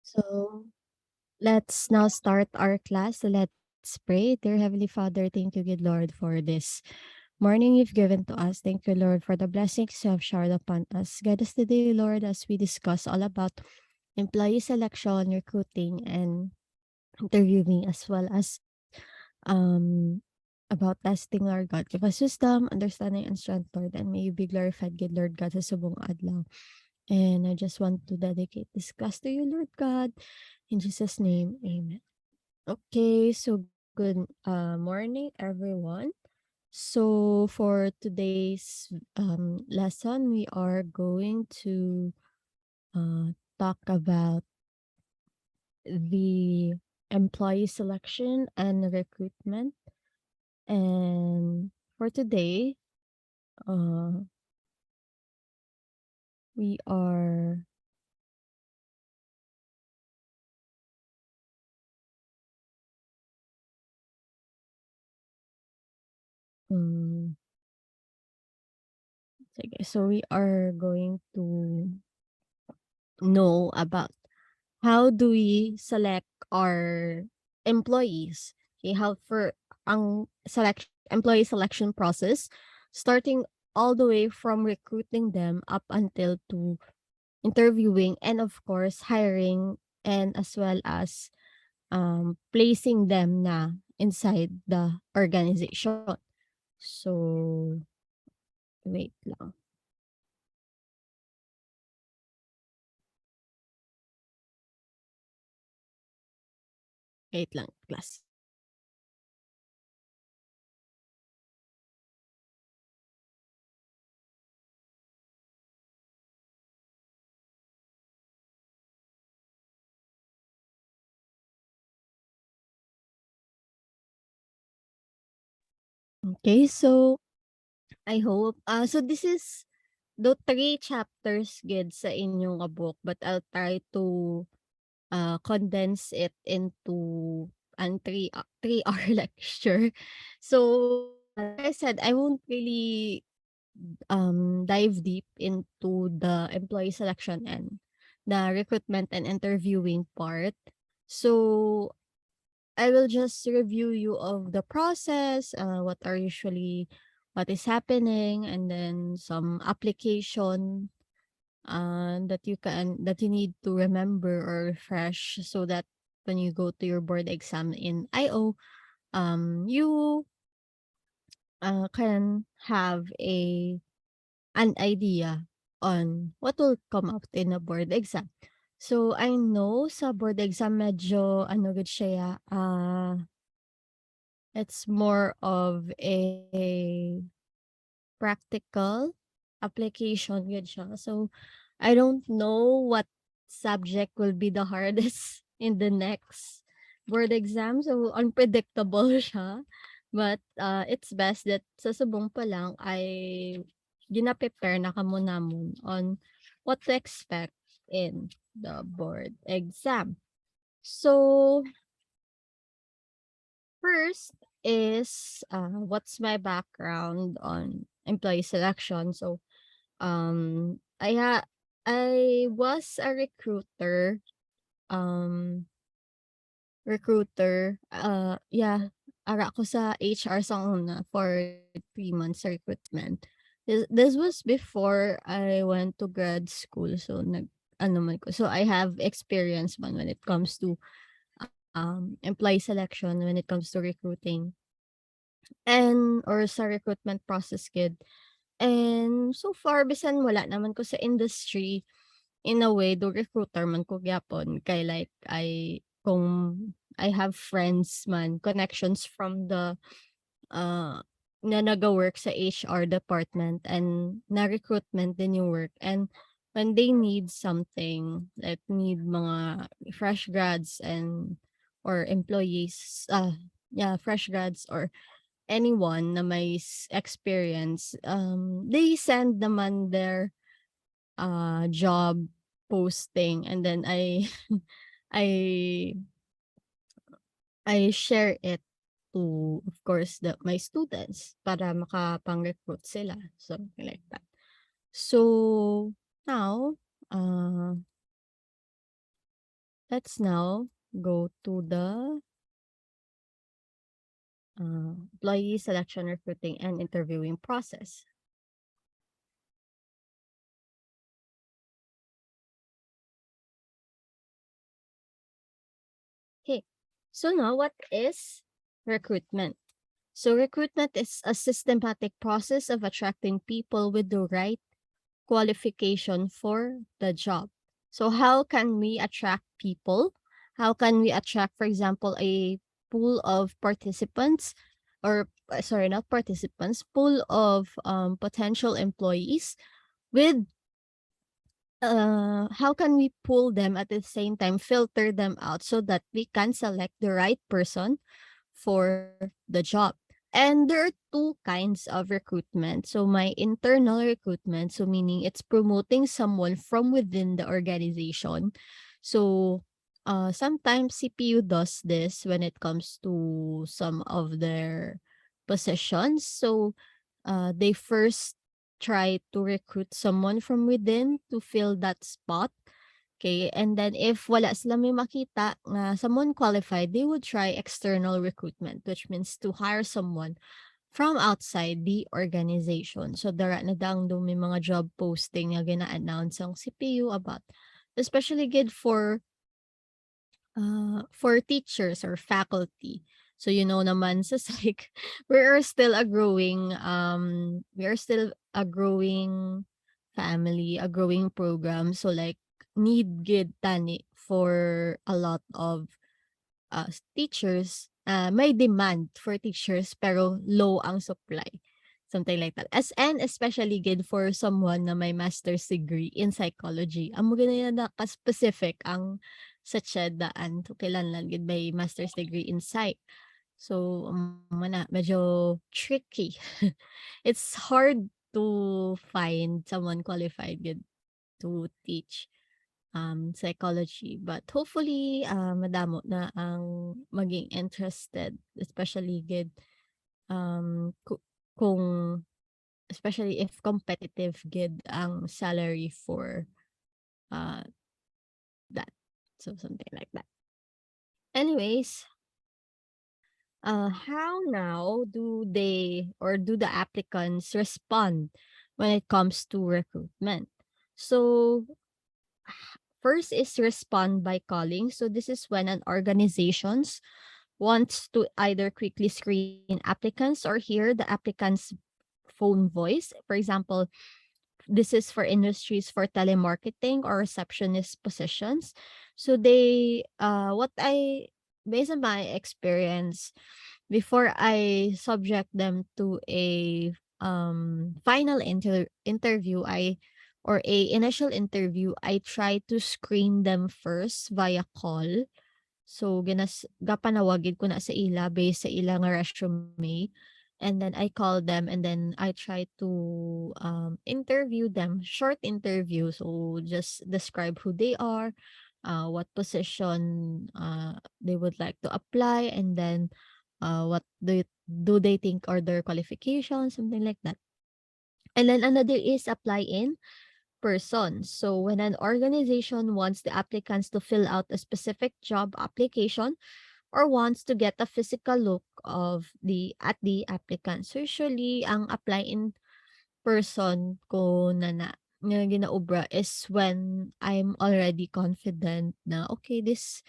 So let's now start our class. So let's pray. Dear Heavenly Father, thank you, good Lord, for this morning you've given to us. Thank you, Lord, for the blessings you have showered upon us. Guide us today, Lord, as we discuss all about employee selection, recruiting, and interviewing, as well as about testing, Lord God. Give us wisdom, understanding, and strength, Lord, and may you be glorified, good Lord God, sa subong adlaw. And I just want to dedicate this class to you, Lord God. In Jesus' name, amen. Okay, so good morning, everyone. So for today's lesson, we are going to talk about the employee selection and recruitment. And for today, uh, we are um, sige, so we are going to know about how do we select our employees? Okay, how for ang employee selection process, starting all the way from recruiting them up until to interviewing and of course hiring and as well as placing them na inside the organization. So wait lang. Wait lang, class. Okay, so I hope so this is the three chapters gid sa inyong book, but I'll try to condense it into an 3 hour lecture. So like I said, I won't really dive deep into the employee selection and the recruitment and interviewing part. So I will just review you of the process, what is happening, and then some application that you need to remember or refresh so that when you go to your board exam in IO, you can have an idea on what will come out in a board exam. So I know sa board exam medyo ano gud siya, it's more of a practical application gud siya. So I don't know what subject will be the hardest in the next board exam. So unpredictable siya. But it's best that sa subong pa lang ay gina-prepare na kamo namon on what to expect in the board exam. So first is what's my background on employee selection. So I was a um yeah, ara ko sa HR sa una for 3 months sa recruitment. This was before I went to grad school. So ano man ko. So I have experience man when it comes to employee selection, when it comes to recruiting and or sa recruitment process gid. And so far bisan wala naman ko sa industry, in a way do recruiter man ko gyapon kay like kung I have friends man, connections from the uh na naga-work sa HR department and na recruitment din yung work, and when they need something, like need mga fresh grads and or employees, yeah, fresh grads or anyone na may experience, they send naman their job posting, and then I I share it to, of course, my students para makapang-recruit sila, something like that. So now, uh, Let's now go to the employee selection, recruiting, and interviewing process. Okay, so now what is recruitment? So recruitment is a systematic process of attracting people with the right qualification for the job. So how can we attract people? How can we attract, for example, a pool of participants or sorry, not participants, pool of potential employees with how can we pull them at the same time, filter them out so that we can select the right person for the job. And there are two kinds of recruitment. So my internal recruitment, so meaning it's promoting someone from within the organization. So sometimes CPU does this when it comes to some of their positions. So they first try to recruit someone from within to fill that spot. Okay, and then if wala sila may makita na someone qualified, they would try external recruitment, which means to hire someone from outside the organization. So dara na dang do may mga job posting nga gina-announce ang CPU about, especially good for teachers or faculty. So you know naman sa psych, we are still a growing family, a growing program. So like need good tani for a lot of teachers, may demand for teachers pero low ang supply. Something like that. As and especially good for someone na may master's degree in psychology. Amo gina na ka-specific ang sa daan. So, kailangan gid may master's degree in psych. So, na medyo tricky. It's hard to find someone qualified good to teach psychology. But hopefully, madamo na ang maging interested, especially good kung especially if competitive good ang salary for uh that. So something like that. Anyways, how now do they or do the applicants respond when it comes to recruitment? So first is respond by calling. So this is when an organizations wants to either quickly screen applicants or hear the applicant's phone voice. For example, this is for industries for telemarketing or receptionist positions. So they what I based on my experience before I subject them to a final interview, I or a initial interview, I try to screen them first via call. So gapanawagid ko na sa ila based sa ila nga resume, and then I call them and then I try to interview them, short interview. So just describe who they are, what position they would like to apply, and then what do they think are their qualifications, something like that. And then another is apply in person. So when an organization wants the applicants to fill out a specific job application or wants to get a physical look of the applicants. So usually ang apply in person ko na ginaobra is when I'm already confident na okay, this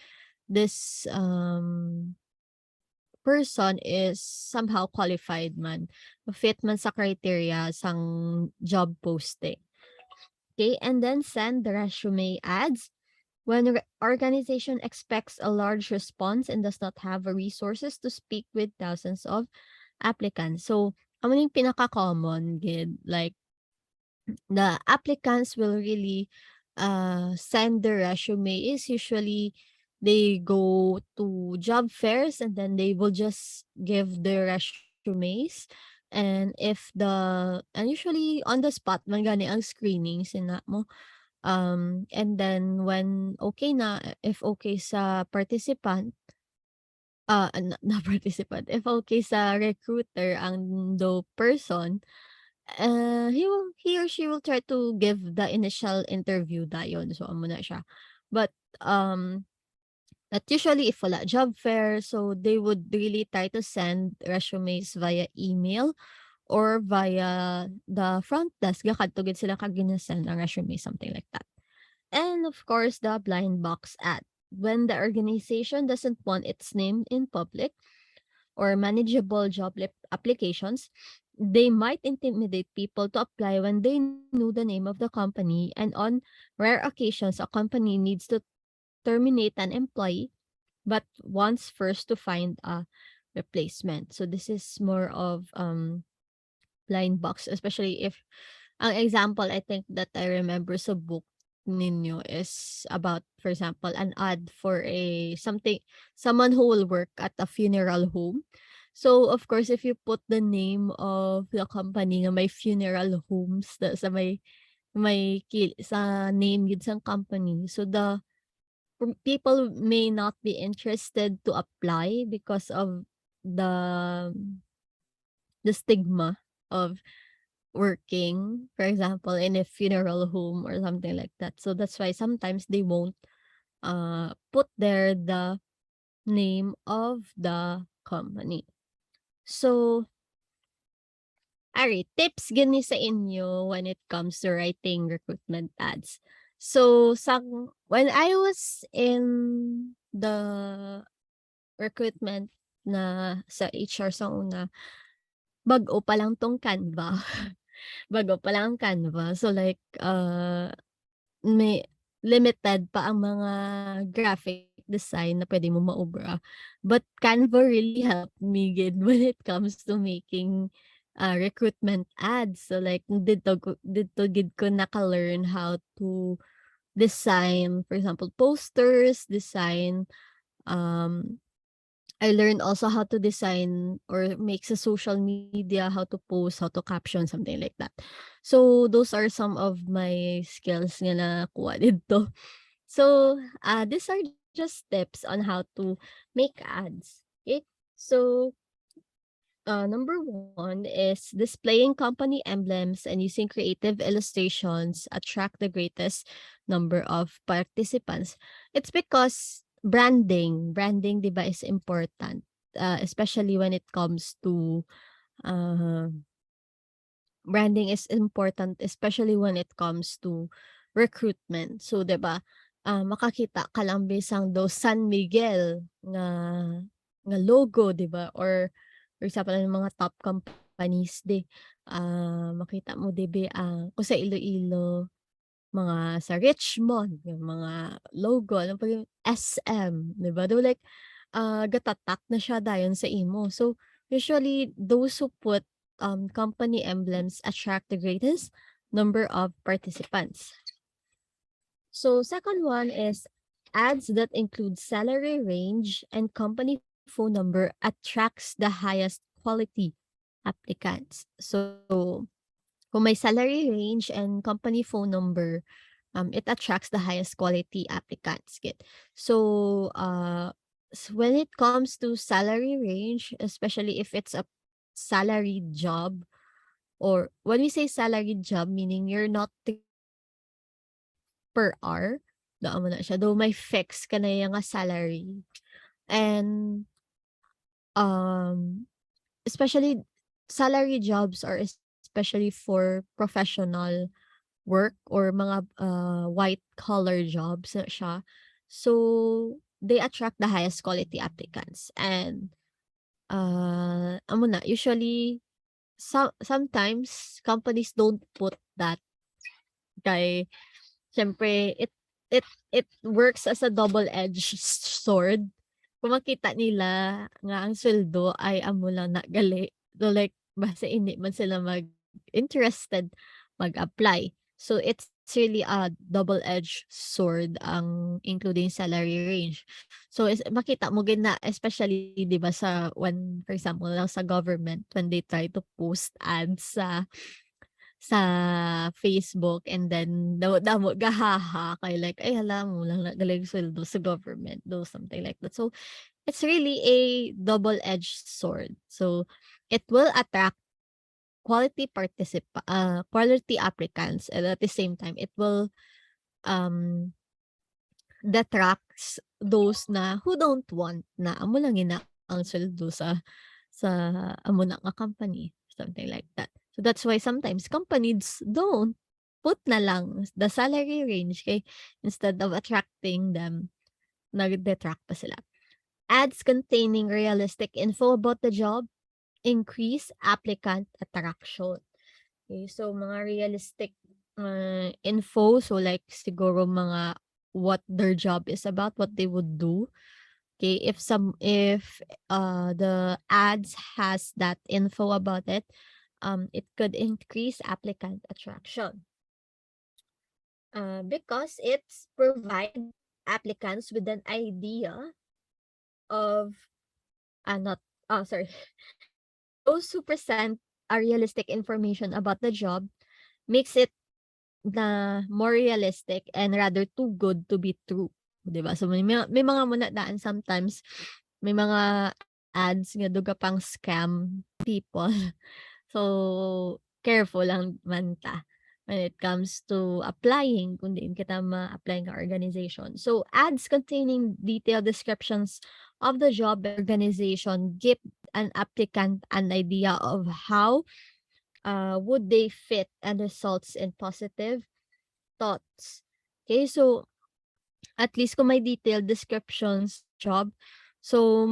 person is somehow qualified man, fit man sa criteria sang job posting. Okay, and then send the resume ads. When the organization expects a large response and does not have the resources to speak with thousands of applicants. So, amo yung pinaka-common gid, like the applicants will really send their resume is usually they go to job fairs and then they will just give their resumes, and if the and usually on the spot man gani ang screening sina mo. And then when okay na, if okay sa participant, na participant, if okay sa recruiter ang do person, he or she will try to give the initial interview dayon. So amo na siya. But That usually if wala job fair, so they would really try to send resumes via email or via the front desk. Gakadto gid sila kag gina-send ang resume, something like that. And of course, the blind box ad. When the organization doesn't want its name in public or manageable applications, they might intimidate people to apply when they know the name of the company. And on rare occasions, a company needs to terminate an employee but wants first to find a replacement. So this is more of blind box, especially if ang example I think that I remember sa book ninyo is about, for example, an ad for a someone who will work at a funeral home. So of course if you put the name of the company nga may funeral homes sa sa name yun sa company, so people may not be interested to apply because of the the stigma of working, for example, in a funeral home or something like that. So that's why sometimes they won't put there the name of the company. So, ari, tips gani sa inyo when it comes to writing recruitment ads. So, when I was in the recruitment na sa HR sa una, bago pa lang tong Canva. Bago pa lang ang Canva. So like, may limited pa ang mga graphic design na pwede mo maubra. But Canva really helped me gid when it comes to making recruitment ads. So like didto gid ko naka-learn how to design, for example, posters, design um I learned also how to design or make sa social media, how to post, how to caption, something like that. So those are some of my skills nga nakuha dito. So these are just tips on how to make ads. Okay? So number one is displaying company emblems and using creative illustrations attract the greatest number of participants. It's because branding, di ba, is important, especially when it comes to uh, branding is important, especially when it comes to recruitment. So, 'di ba, makakita ka lang bisang do San Miguel nga logo, 'di ba? Or for example, ang mga top companies makita mo dibi kung sa Iloilo, mga sa Richmond, yung mga logo, alam pa yung SM, 'di ba? Though like, gatatak na siya dayon sa imo. So, usually those who put company emblems attract the greatest number of participants. So, second one is ads that include salary range and company phone number attracts the highest quality applicants. So, kung may salary range and company phone number, it attracts the highest quality applicants. Get. So, when it comes to salary range, especially if it's a salaried job, or when we say salaried job, meaning you're not per hour, daan mo na siya. Though may fix ka na yung salary. And, um, especially salary jobs are especially for professional work or mga white collar jobs na siya. So, they attract the highest quality applicants. And, amo na, usually, sometimes companies don't put that kay siyempre it works as a double-edged sword. Kung makita nila nga ang sweldo ay amo lang na gali, so like basta hindi man sila interested mag-apply. So it's really a double-edged sword ang including salary range. So makita mo gid na especially 'di ba sa when for example lang sa government when they try to post ads sa Facebook and then damo gahaha kay like, "Ay hala mo lang na galing sweldo sa government," do something like that. So, it's really a double-edged sword. So, it will attract quality applicants and at the same time it will um detracts those na who don't want na amo lang gina ang sweldo sa amo na nga company, something like that. So that's why sometimes companies don't put na lang the salary range kay instead of attracting them, nagde-detract pa sila. Ads containing realistic info about the job increase applicant attraction. Okay, so mga realistic info, so like siguro mga what their job is about, what they would do. Okay, if the ads has that info about it, it could increase applicant attraction. Because it's provide applicants with an idea of not sorry those who present a realistic information about the job makes it na more realistic and rather too good to be true, 'di ba? So may mga munadaan sometimes may mga ads nga duga pang scam people. So careful lang man ta when it comes to applying kung diin kita ma-apply nga organization. So ads containing detailed descriptions of the job and organization give an applicant an idea of how would they fit and results in positive thoughts. Okay, so at least kung may detailed descriptions job, so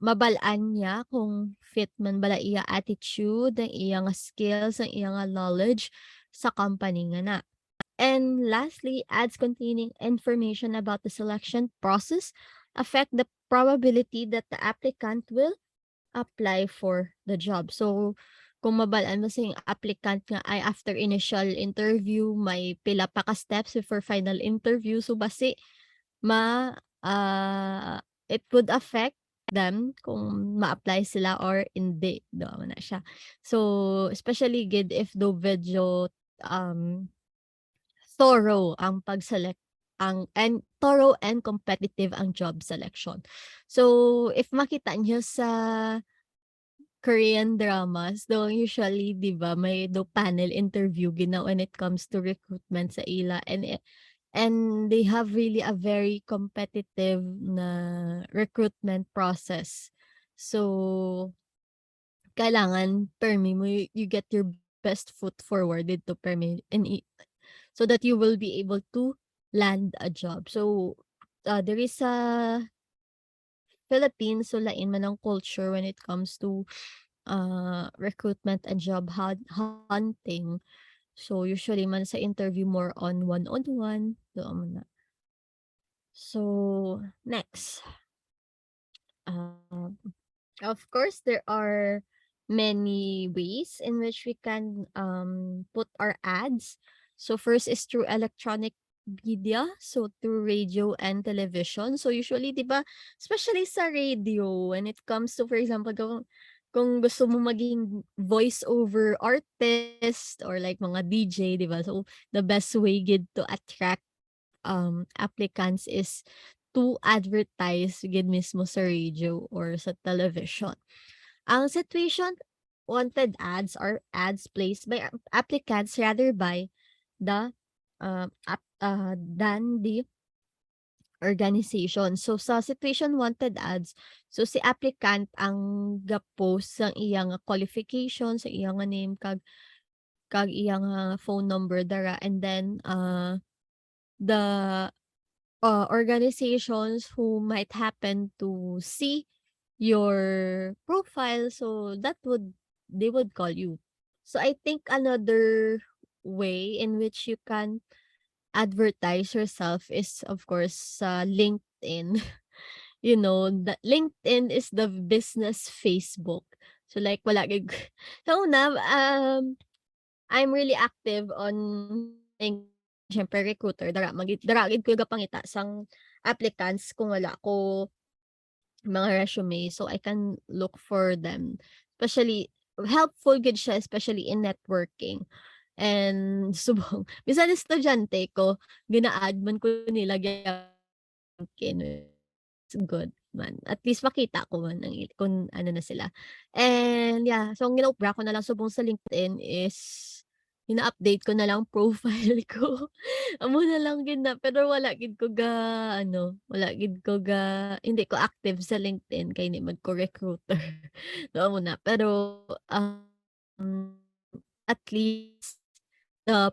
mabalaan niya kung fit man bala iya attitude, ang iya nga skills, ang iya nga knowledge sa company nga na. And lastly, ads containing information about the selection process affect the probability that the applicant will apply for the job. So, kung mabalaan mo sa yung applicant nga ay after initial interview, may pila pa ka steps before final interview. So, basi it would affect them kung ma-apply sila or hindi. Doon na siya. So, especially good if do video um, thorough ang pag-select and thorough and competitive ang job selection. So, if makita niyo sa Korean dramas, though usually 'di ba may do panel interview gina when it comes to recruitment sa ila and they have really a very competitive na recruitment process. So kailangan permi mo you get your best foot forward dito permi so that you will be able to land a job. So there is a Philippines, so lain man ang culture when it comes to recruitment and job hunting. So usually man sa interview more on one-on-one, doon mo na. So next, um, of course there are many ways in which we can put our ads. So first is through electronic media, so through radio and television. So usually 'di ba, especially sa radio when it comes to for example kung gusto mo maging voice over artist or like mga DJ 'di ba. So the best way gid to attract applicants is to advertise gid mismo sa radio or sa television. Ang situation wanted ads are ads placed by applicants rather by the than the organization. So sa situation wanted ads, so si applicant ang ga-post sang iyang qualifications, sa iyang name kag iyang phone number dara and then the organizations who might happen to see your profile, so that would they would call you. So I think another way in which you can advertise yourself is of course sa LinkedIn. You know, the LinkedIn is the business Facebook. So like wala gig sa una I'm really active on siyempre recruiter dara gid ko gapangita sang applicants kung wala ko mga resume, so I can look for them. Especially helpful gid siya especially in networking. And subong bisan estudyante ko gina-add man ko nila gyapon it's good man. At least makita ko man ang kung ano na sila. And yeah, so ang ginaupra ko na lang subong sa LinkedIn is ina-update ko na lang profile ko. Amo na lang gid na pero wala gid ko ano, wala gid ko hindi ko active sa LinkedIn kay hindi man ko recruiter. So amo na. Pero, at least the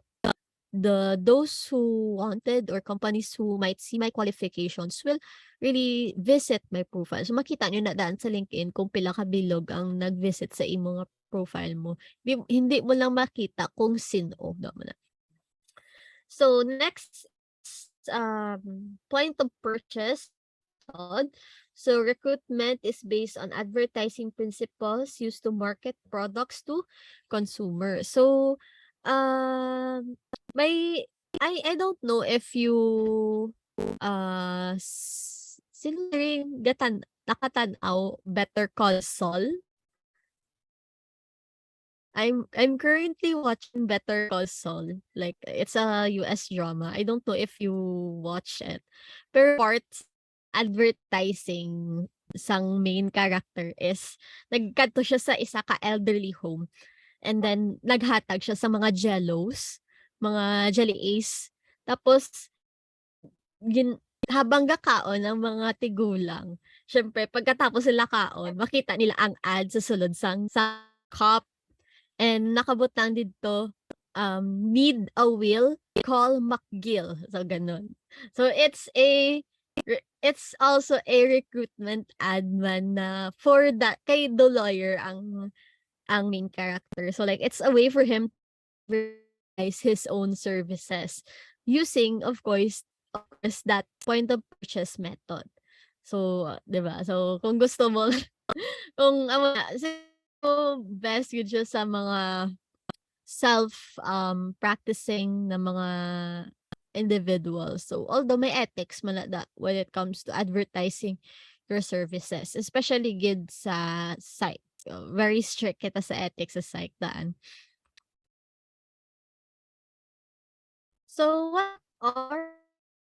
those who wanted or companies who might see my qualifications will really visit my profile. So makita niyo na daan sa LinkedIn kung pila ka bilog ang nag-visit sa imong nga profile mo. Hindi mo lang makita kung sino, mo na. So next is, point of purchase method. So recruitment is based on advertising principles used to market products to consumers. So may I don't know if you sino rin nakatan-aw Better Call Saul? I'm currently watching Better Call Saul. Like it's a US drama. I don't know if you watch it. Pero parts advertising sang main character is nagkadto siya sa isa ka elderly home and then naghatag siya sa mga jellos, mga jelly ace. Tapos habang gakaon ang mga tigulang, siyempre pagkatapos sila kaon makita nila ang ad sa sulod sa cup. And nakabutang didto, "Need a will, call McGill." So, gano'n. So, it's also a recruitment ad man na for that kay the lawyer ang main character. So, like, it's a way for him to advertise his own services using, of course, that point of purchase method. So, 'di ba? So, kung gusto mo kung amo na siguro best yun siya sa mga practicing na mga individuals. So, although may ethics man na when it comes to advertising your services, especially gid sa site. Very strict kita sa ethics sa site daan. So, what are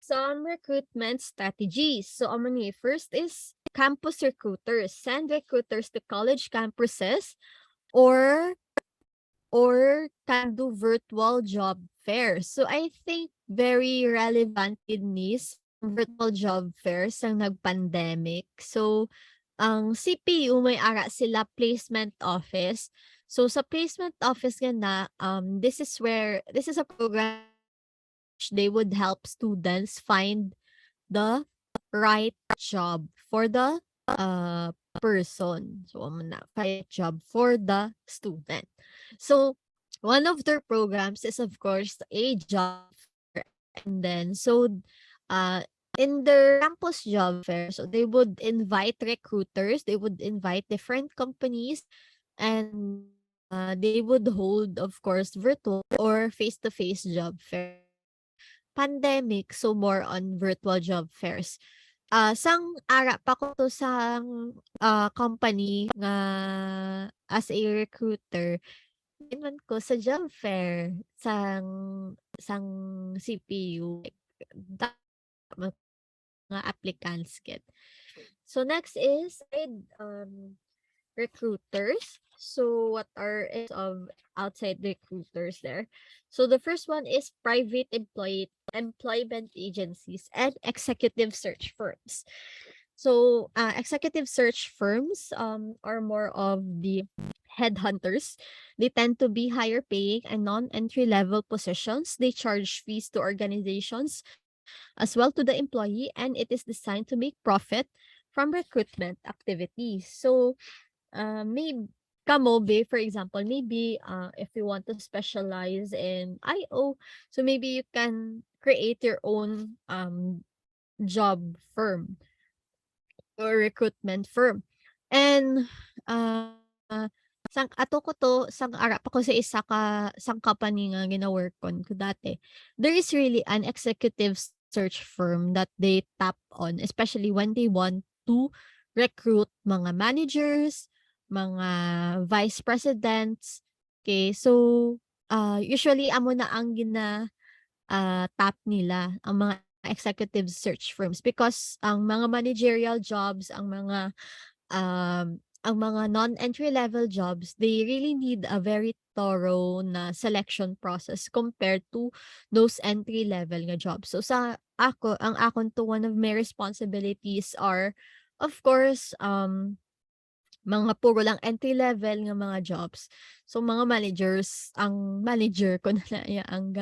some recruitment strategies? So, first is campus recruiters. Send recruiters to college campuses or can do virtual job fairs. So I think very relevant in this virtual job fairs ang nag-pandemic. So ang CPU may ara sila placement office. So sa placement office nga na this is a program which they would help students find the right job for the person. So amo na right job for the student. So one of their programs is of course a job fair. And then uh in their campus job fair, so they would invite recruiters, they would invite different companies, and they would hold of course virtual or face-to-face job fair. Pandemic, so more on virtual job fairs. Sang ara pa ko to sang, company nga as a recruiter, man ko sa job fair sang CPU, like da mga applicants get. So next is recruiters. So what are of outside recruiters there? So the first one is private employment agencies and executive search firms. So executive search firms are more of the headhunters. They tend to be higher paying and non-entry level positions. They charge fees to organizations as well to the employee, and it is designed to make profit from recruitment activities. So maybe kamobe, for example, maybe if you want to specialize in IO, so maybe you can create your own job firm or recruitment firm. And uh, sang ato ko to sang ara pa ko sa isa ka sang company nga gina-workon ko dati. There is really an executive search firm that they tap on, especially when they want to recruit mga managers, mga vice presidents. Okay, so usually amo na ang tap nila ang mga executive search firms because ang mga managerial jobs, ang mga ang mga non-entry level jobs, they really need a very thorough na selection process compared to those entry level nga jobs. So sa ako, ang akon to one of my responsibilities are of course mga puro lang entry level nga mga jobs. So mga managers, ang manager ko na lang ang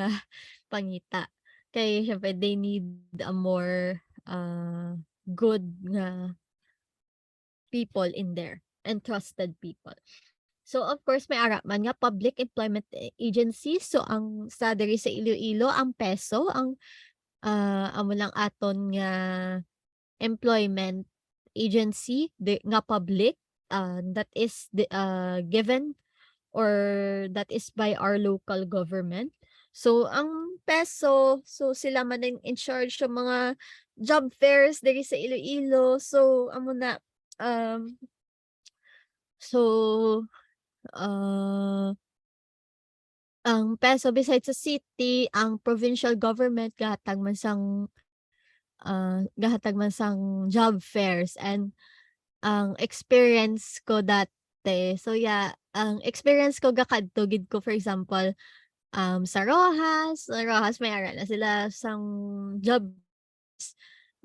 pangita. Kay syempre they need a more good nga people in there and trusted people. So of course may ara man nga public employment agencies. So ang sa diri sa Iloilo ang PESO ang amo lang aton nga employment agency nga public that is given or that is by our local government. So ang PESO, so sila man ang in charge sa mga job fairs diri sa Iloilo. So amo na um so ah ang PESO besides sa city, ang provincial government gahatag man sang job fairs and ang experience ko dati so yeah, ang experience ko gakadto gid ko for example, sa Rojas may ara na sila sang job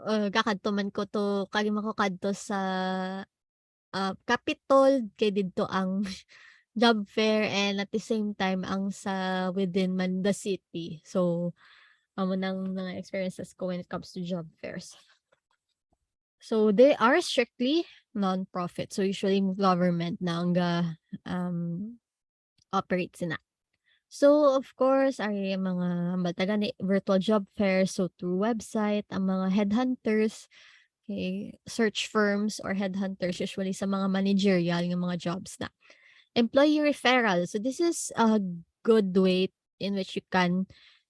kakadto man ko to kagima ko kadto sa, Capitol kay didto ang job fair and at the same time ang sa within man the city. So, amo ng mga experiences ko when it comes to job fairs. So, they are strictly non-profit. So, usually government na ang operate sina. So, of course, ay mga batagan ni virtual job fairs. So, through website, ang mga headhunters, okay, search firms or headhunters usually sa mga managerial ng mga jobs na. Employee referral. So this is a good way in which you can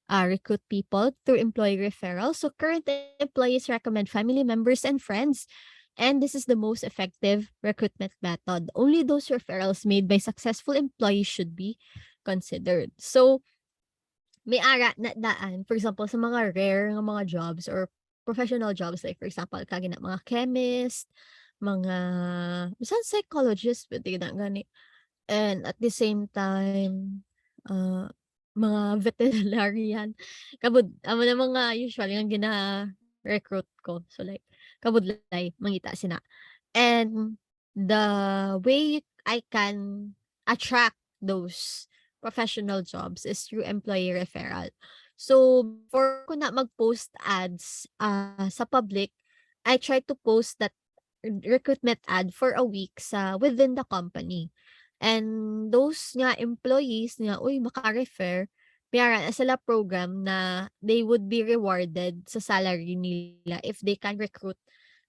recruit people through employee referral. So current employees recommend family members and friends. And this is the most effective recruitment method. Only those referrals made by successful employees should be considered. So, may ara na daan, for example, sa mga rare nga mga jobs or professional jobs like for example, kagi na mga chemist, mga bisan psychologist puwede na gani. And at the same time, ah, mga veterinarian, amo na mga usually ang gina-recruit ko. So like, kabudlay mangita sina. And the way I can attract those professional jobs is through employee referral. So, before ko na mag-post ads, sa public, I try to post that recruitment ad for a week sa within the company. And those nga employees nga, uy, maka-refer, mayroon na sila program na they would be rewarded sa salary nila if they can recruit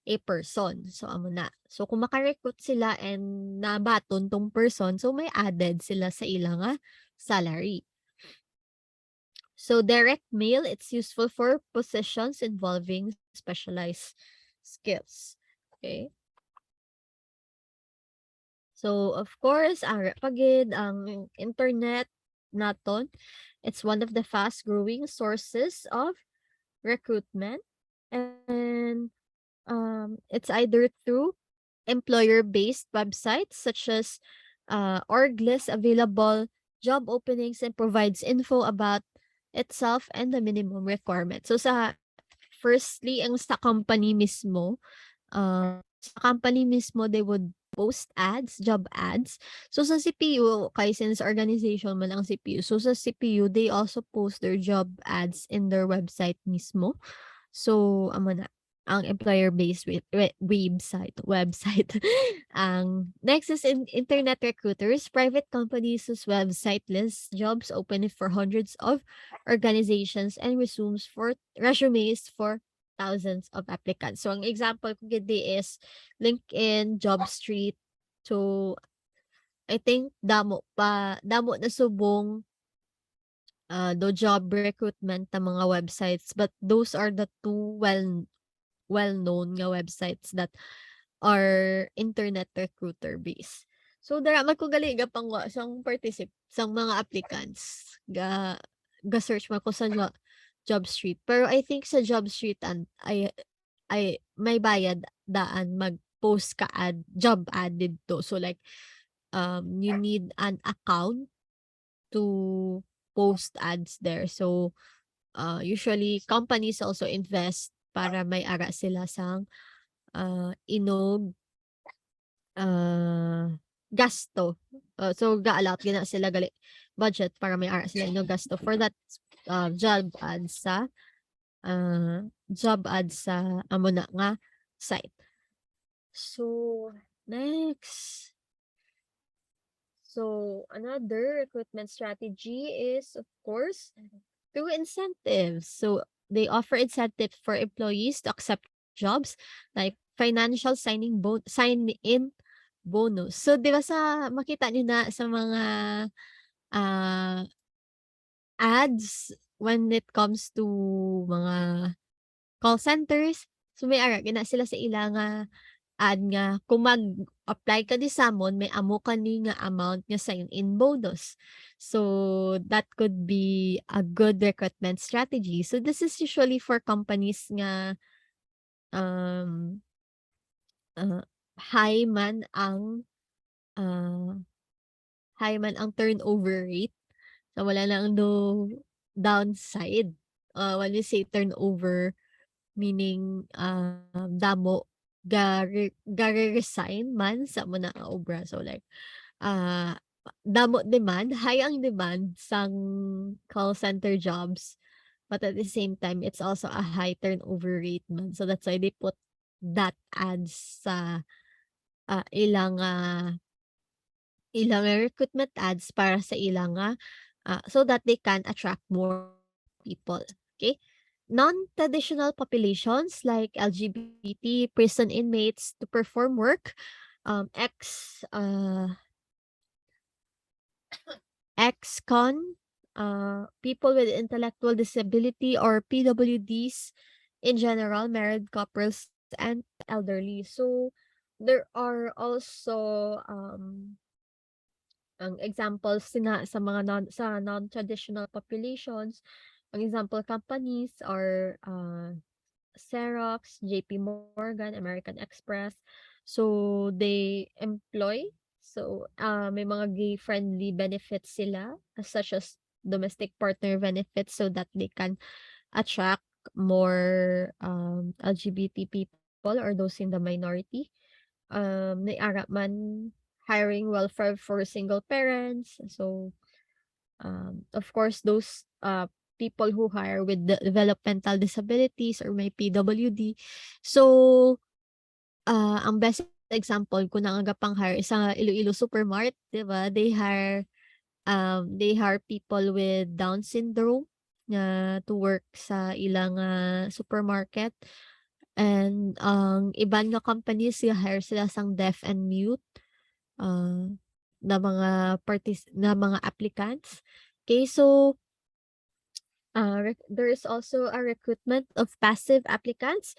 a person. So, amo na. So, kung maka-recruit sila and nabaton tong person, so may added sila sa ilang salary. So, direct mail, it's useful for positions involving specialized skills. Okay? So, of course, ang pagid ang internet naton, it's one of the fast-growing sources of recruitment and it's either through employer-based websites such as org lists available job openings and provides info about itself and the minimum requirement. So sa firstly ang sa company mismo, they would post ads, job ads. So sa CPU, kay since organization man ang CPU, so sa CPU, they also post their job ads in their website mismo. So, amo na, ang employer-based website. Ang next is internet recruiters, private companies whose website lists jobs open for hundreds of organizations and resumes for thousands of applicants. So, ang example ko gidi is LinkedIn, JobStreet. So, I think damo na subong do job recruitment ta mga websites but those are the two well-known nga websites that are internet recruiter based. So dara man ko gali gapangwa sang sang mga applicants ga-search man ko sa JobStreet. Pero I think sa JobStreet ay may bayad daan mag-post ka job ad didto. So like, you need an account to post ads there. So, usually companies also invest para may ara sila sang, inog, ah, gasto. So ga-allot gyud sila gali budget para may ara sila inog gasto for that, job ads sa amo na nga site. So, next. So, another recruitment strategy is, of course, through incentives. So, they offer incentive for employees to accept jobs like financial sign-in bonus. So, 'di ba makita niyo na sa mga ah, ads when it comes to mga call centers, so may ara gina sila sa ila nga ad nga kung mag-apply ka di samon may amo kani nga amount nga sign-in bonus. So that could be a good recruitment strategy. So this is usually for companies nga um uh, high man ang uh, high man ang turnover rate. So wala lang no downside. When we say turnover, meaning, damo gare-resign man sa mo na nga obra. So like, ah, damo demand, high ang demand sang call center jobs, but at the same time, it's also a high turnover rate man. So that's why they put that ads sa, ilang, recruitment ads para sa ilang, so that they can attract more people. Okay? Non-traditional populations like LGBT, prison inmates to perform work, um, ex, uh, ex-con, people with intellectual disability or PWDs in general, married couples and elderly. So there are also ang examples sa mga non-traditional populations. Ang example companies are Xerox, JP Morgan, American Express. So they employ, may mga gay-friendly benefits sila, such as domestic partner benefits, so that they can attract more LGBT people or those in the minority. Naiara man hiring welfare for single parents. So of course, those people who hire with developmental disabilities or may PWD. So, ang best example kung pang hire isa Iloilo Supermart, 'di ba? They hire people with Down syndrome na to work sa ilang supermarket. And ang iban nga companies hire sila sang deaf and mute uh, na mga applicants. Okay, so there is also a recruitment of passive applicants.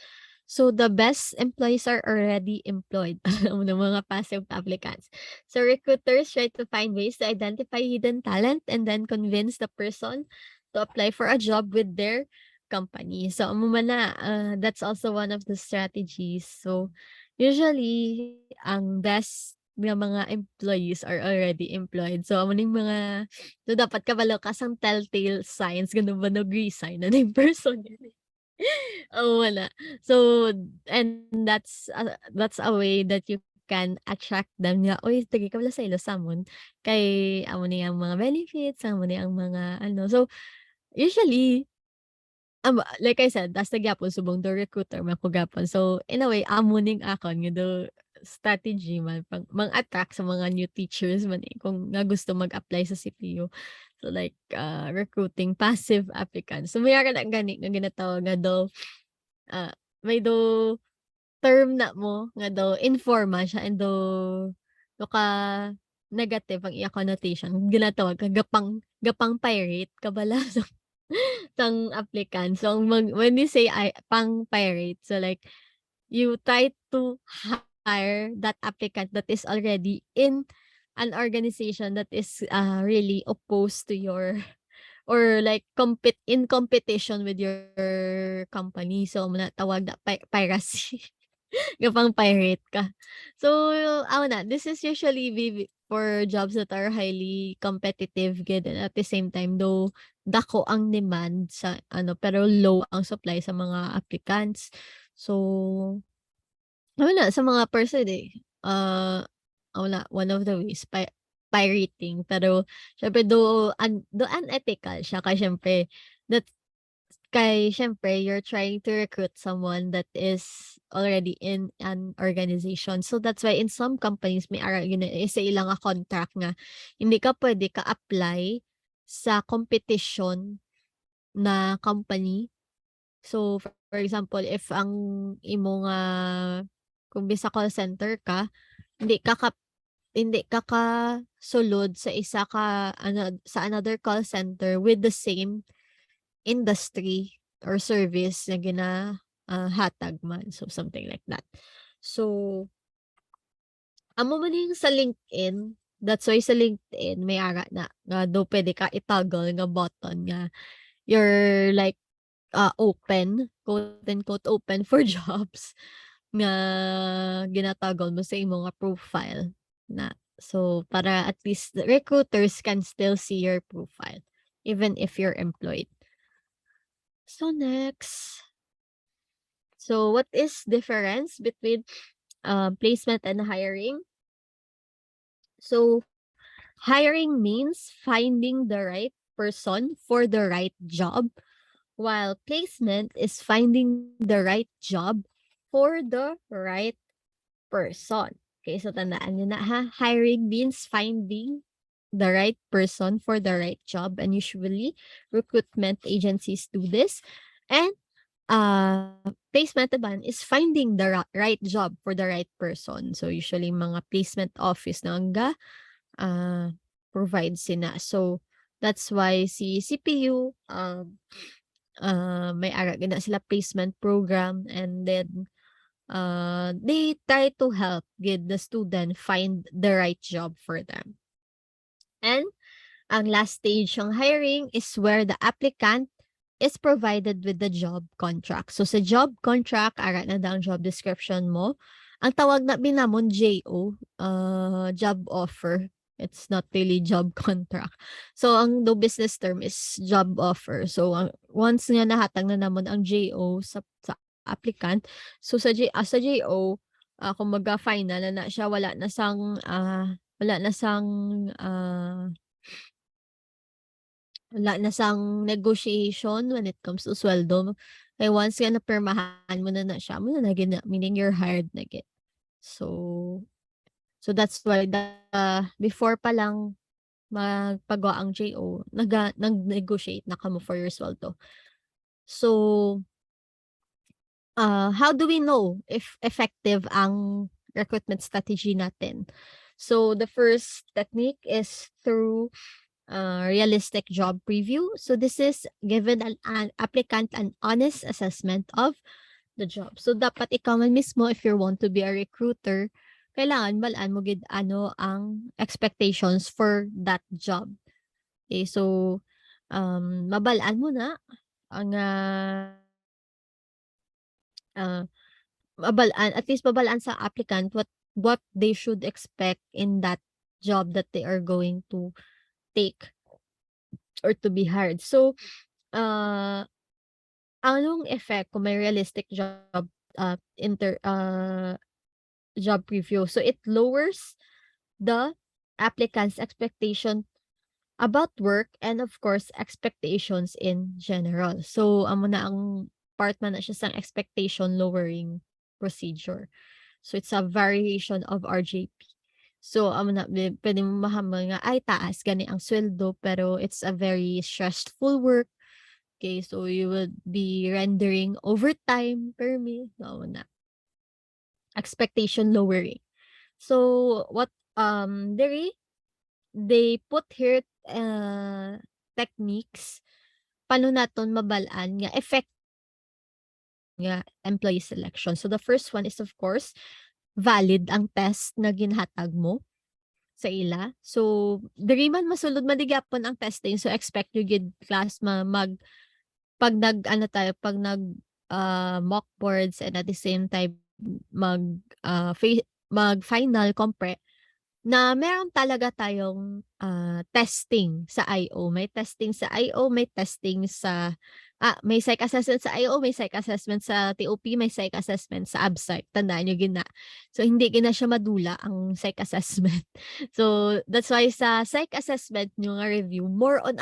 So the best employees are already employed ng mga passive applicants. So recruiters try to find ways to identify hidden talent and then convince the person to apply for a job with their company. So amo man na, that's also one of the strategies. So usually ang best nga mga employees are already employed. So amo ning mga so, dapat kabalo ka sang telltale signs ganun ba nag-resign na yung person yun eh. Oo, wala. So, and that's a way that you can attract them nga, "Uy, sige kabalo sa ilo samon kay amo ni ang mga benefits, amo ni ang mga ano." So, usually, like I said, hasta gyapon subong do recruiter man ko gapon. So, in a way, amo ning akon nga do strategy man pang mang-attract sa mga new teachers man eh, kung nga gusto mag-apply sa CPU. So, like, recruiting passive applicants. So, mayroon na gani nga ginatawag nga daw, may do term na mo nga daw informal siya and do ka negative ang iya connotation ginatawag ka gapang pirate kabala so sang applicant. So, when you say pang pirate, so like you try to hire that applicant that is already in an organization that is really opposed to your or like in competition with your company. So muna tawag na piracy. Gapang pirate ka. So, ako na, this is usually for jobs that are highly competitive gid and at the same time though dako ang demand sa ano pero low ang supply sa mga applicants. So, wala sa mga person, eh, wala one of the ways pirating pero siyempre though unethical siya kasi that siyempre you're trying to recruit someone that is already in an organization. So that's why in some companies may ara yun isa ilang nga contract nga hindi ka puwede ka-apply sa competition na company. So, for example, if ang imo nga kung bisa call center ka, hindi ka ka hindi ka kasulod sa isa ka ano sa another call center with the same industry or service na hatag man. So, something like that. So, amo man yung sa LinkedIn, that's why sa LinkedIn may ara na nga daw puwede ka i-toggle nga button nga you're like open, quote unquote, open for jobs nga ginatagol mo sa imo nga profile na. So, para at least the recruiters can still see your profile even if you're employed. So, next. So, what is difference between placement and hiring? So, hiring means finding the right person for the right job, while placement is finding the right job for the right person. Okay, so tandaan nyo na ha. Hiring means finding the right person for the right job and usually recruitment agencies do this. And placement naman is finding the right job for the right person. So usually mga placement office na uh, provide sina. So that's why si CPU may ara gina sila placement program and then they try to help get the student find the right job for them. And ang last stage ng hiring is where the applicant is provided with the job contract. So sa job contract, ara na ang job description mo. Ang tawag na binamon JO, job offer. It's not really job contract. So ang do business term is job offer. So once nga nahatag na namon ang JO sa applicant, so sa JO, kumbaga final na siya wala na sang negotiation when it comes to sweldo. Kaya once nga napirmahan mo na siya, mo na gina meaning you're hired na gid. So that's why before pa lang magpagawa ang JO, nag-negotiate na kamo for your sweldo. So, how do we know if effective ang recruitment strategy natin? So, the first technique is through realistic job preview. So this is given an applicant an honest assessment of the job. So dapat ikaw man mismo if you want to be a recruiter, kailangan balaan mo gid ano ang expectations for that job. Okay, so mabalaan mo na ang uh, mabalaan at least mabalaan sa applicant what they should expect in that job that they are going to take or to be hired. So, uh, anong effect kung may realistic uh, inter job preview? So, it lowers the applicant's expectation about work and of course, expectations in general. So, amo na ang part man na siya sa expectation lowering procedure. So, it's a variation of RJP. So, amo na pwede mo mahamon nga, ay taas gani ang sweldo pero it's a very stressful work. Okay, so you would be rendering overtime per me. No, na. Expectation lowering. So, what they put here techniques paano naton mabalaan nga effect nga employee selection. So, the first one is of course valid ang test na ginhatag mo sa ila. So, diri man masulod madigapon ang testing. So, expect you gid class pag nag ano tayo, pag nag mock boards and at the same time mag, mag-final compre na meron talaga tayong, testing sa IO. May testing sa IO, may testing sa may psych assessment sa IO, may psych assessment sa TOP, may psych assessment sa ABSARC. Tandaan niyo gina. So, hindi gina siya madula ang psych assessment. So, that's why sa psych assessment yung nga review, more on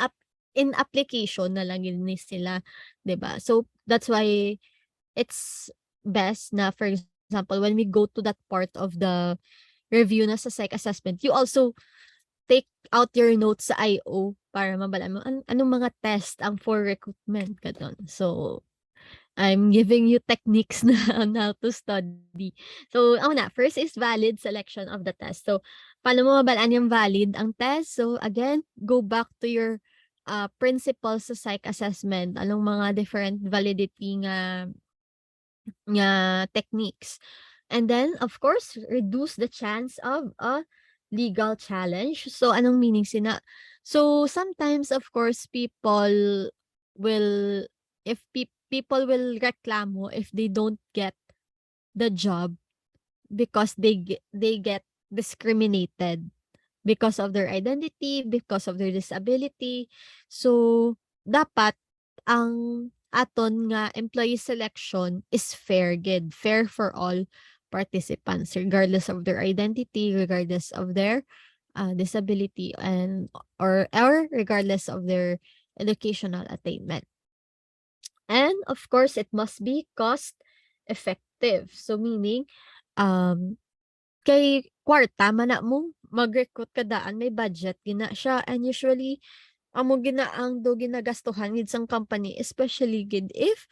in application na lang yun ni sila, 'di ba? So, that's why it's best na, for example, when we go to that part of the review na sa psych assessment, you also take out your notes sa IO para mabalaan mo anong mga test ang for recruitment, gano'n. So, I'm giving you techniques na on how to study. So, una, first is valid selection of the test. So, paano mo mabalaan yung valid ang test? So, again, go back to your principles sa psych assessment. Anong mga different validity nga techniques. And then, of course, reduce the chance of a legal challenge. So, anong meaning sina? So, sometimes, of course, will, if people will reklamo if they don't get the job because they get discriminated because of their identity, because of their disability. So, dapat ang aton nga employee selection is fair gid, fair for all participants regardless of their identity, regardless of their disability or regardless of their educational attainment. And of course, it must be cost effective. So meaning um kay kwarta man na mo mag-recruit ka daan may budget gina siya, and usually amo ginaang do ginagastuhan gid sang company, especially gid if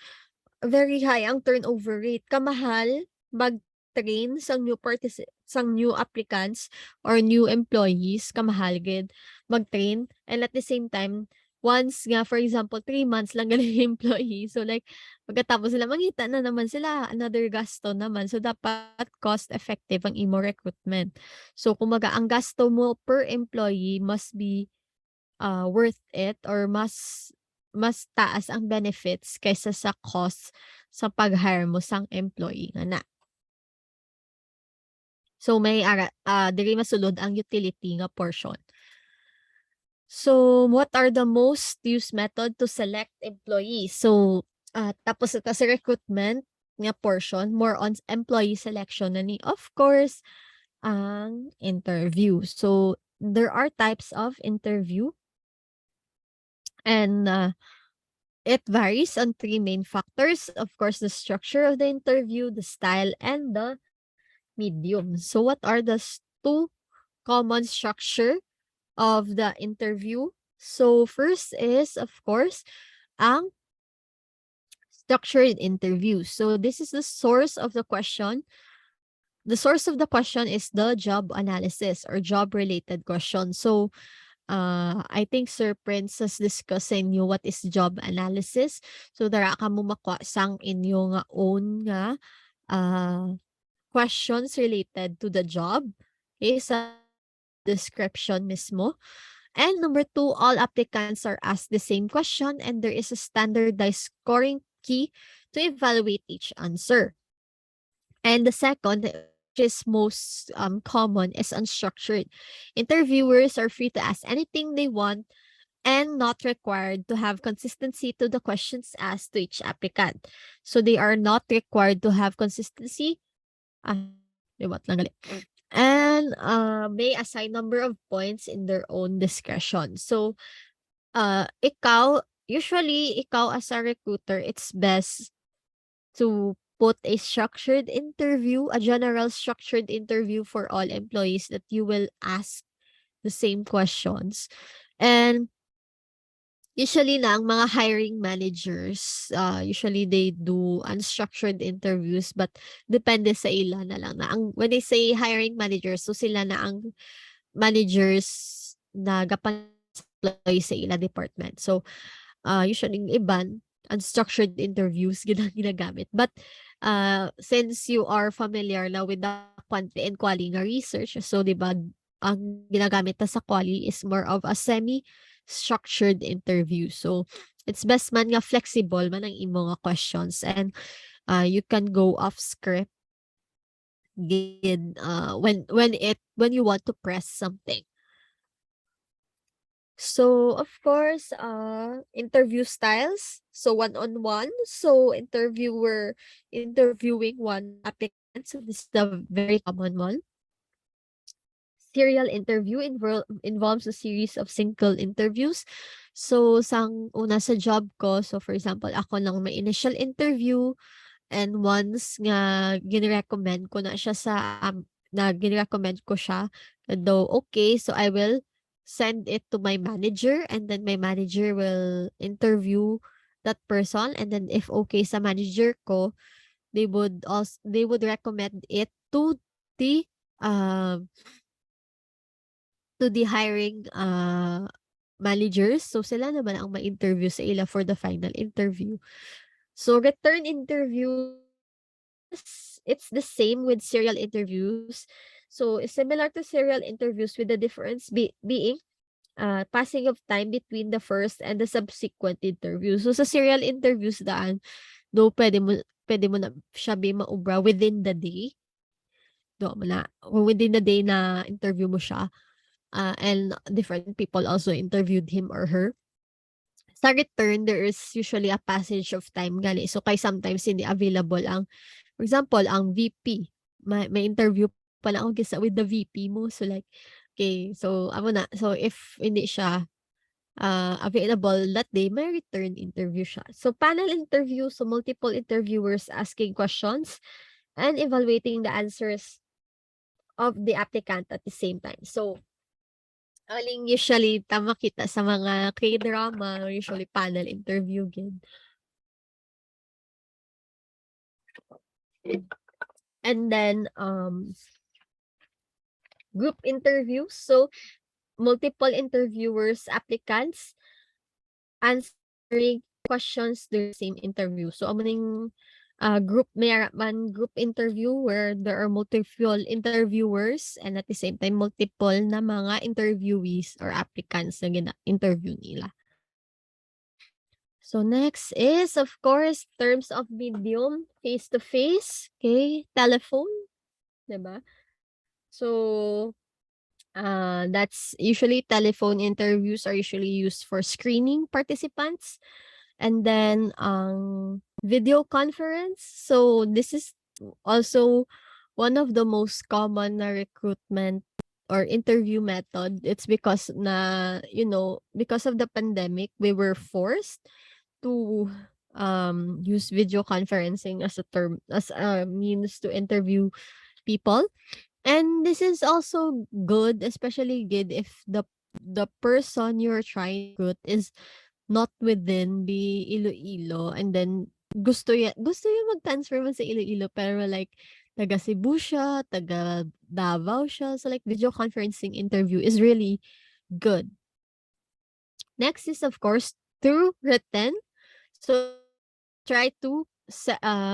very high ang turnover rate. Kamahal mag-train sang new applicants or new employees, kamahal gid mag-train, and at the same time, once nga for example 3 months lang galing yung employee. So like pagkatapos sila mangita na naman sila, another gasto naman. So dapat cost effective ang imo recruitment. So kumbaga ang gasto mo per employee must be worth it, or mas taas ang benefits kaysa sa cost sa pag-hire mo sang employee nga na. So may diri masulod ang utility nga portion. So what are the most used method to select employees? So tapos ito sa recruitment nga portion, more on employee selection na ni. Of course, ang interview. So there are types of interview, and it varies on three main factors. Of course, the structure of the interview, the style, and the medium. So what are the two common structure of the interview? So first is, of course, ang structured interview. So this is the source of the question. The source of the question is the job analysis or job related question. So I think Sir Prince has discussed sa inyo what is job analysis. So dara ka mo makuha sang inyo nga own nga questions related to the job. Okay, sa description mismo. And number two, all applicants are asked the same question and there is a standardized scoring key to evaluate each answer. And the second, which is most common, is unstructured. Interviewers are free to ask anything they want and not required to have consistency to the questions asked to each applicant. So they are not required to have consistency. Liwat lang gali. And may assign number of points in their own discretion. So usually ikaw as a recruiter, it's best to put a structured interview, a general structured interview for all employees that you will ask the same questions. And usually na ang mga hiring managers, usually they do unstructured interviews, but depende sa ila na lang na. When they say hiring managers, so sila na ang managers na gapan employees sa ila department. So usually yung iban, unstructured interviews ginagamit. But since you are familiar na with the quanti and quali nga research, so di ba ang ginagamit na sa quali is more of a semi-structured interview. So it's best man nga flexible man ang imo nga questions, and you can go off script gid when you want to press something. So, of course, interview styles. So, one-on-one. So, interviewing one applicant. So, this is the very common one. Serial interview involves a series of single interviews. So, sang una sa job ko, so for example, ako lang may initial interview, and once nga gini-recommend ko na siya na gini-recommend ko siya, daw okay, so I will send it to my manager, and then my manager will interview that person, and then if okay sa manager ko, they would recommend it the um hiring managers. So sila naman ang ma-interview sa ila for the final interview. So return interviews, it's the same with serial interviews. So similar to serial interviews, with the difference being passing of time between the first and the subsequent interview. So sa serial interviews daan, though pwede mo na siya maubra within the day. Do mo na within the day na interview mo siya. And different people also interviewed him or her. Sa return, there is usually a passage of time gali. So kay sometimes hindi available ang, for example, ang VP. May interview pa lang ako with the VP mo. So like, okay, so amo na. So if hindi siya available that day, may return interview siya. So panel interview, so multiple interviewers asking questions and evaluating the answers of the applicant at the same time. So aling usually ta makita sa mga K-drama, usually panel interview gid. And then group interviews. So multiple interviewers, applicants answering questions during the same interview. So amo ning group interview where there are multiple interviewers and at the same time multiple na mga interviewees or applicants na interview nila. So next is, of course, terms of medium, face-to-face, okay, telephone, diba? So, that's usually telephone interviews are usually used for screening participants. And then, video conference. So, this is also one of the most common na recruitment or interview method. It's because because of the pandemic, we were forced to use video conferencing as a means to interview people. And this is also good, especially good if the person you're trying to recruit is not within the Iloilo, and then gusto niya mag-transfer man sa Iloilo pero like taga Cebu siya, taga Davao siya. So like video conferencing interview is really good. Next is of course through written. So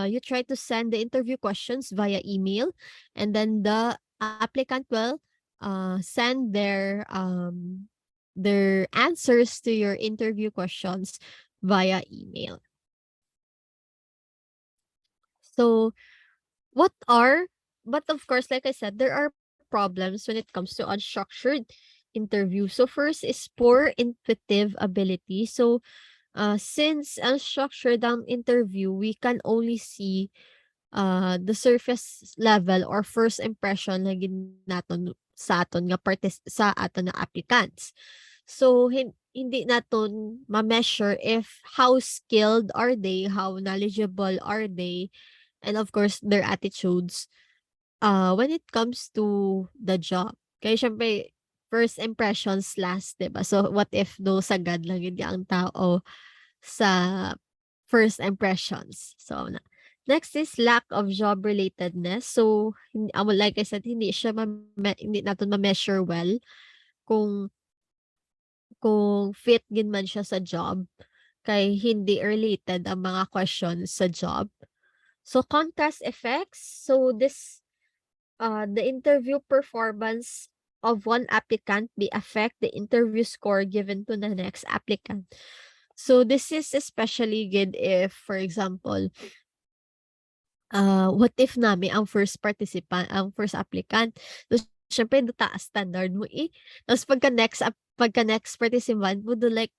you try to send the interview questions via email, and then the applicant will send their answers to your interview questions via email. So what are but of course, like I said, there are problems when it comes to unstructured interview. So first is poor intuitive ability. So since unstructured ang interview, we can only see the surface level or first impression na naton sa aton sa aton na applicants. So hindi naton ma-measure if how skilled are they, how knowledgeable are they, and of course their attitudes when it comes to the job. Kaya syempre first impressions last, 'di ba? So what if no sagad lang yun ang tao sa first impressions. So next is lack of job relatedness. So like I said, hindi natin ma-measure well kung fit gid man siya sa job kay hindi related ang mga questions sa job. So contrast effects. So the interview performance of one applicant may affect the interview score given to the next applicant. So this is especially good if, for example, what if nami ang first participant, ang first applicant. So, siyempre taas standard mo, eh. Tapos pagka next participant mo do like,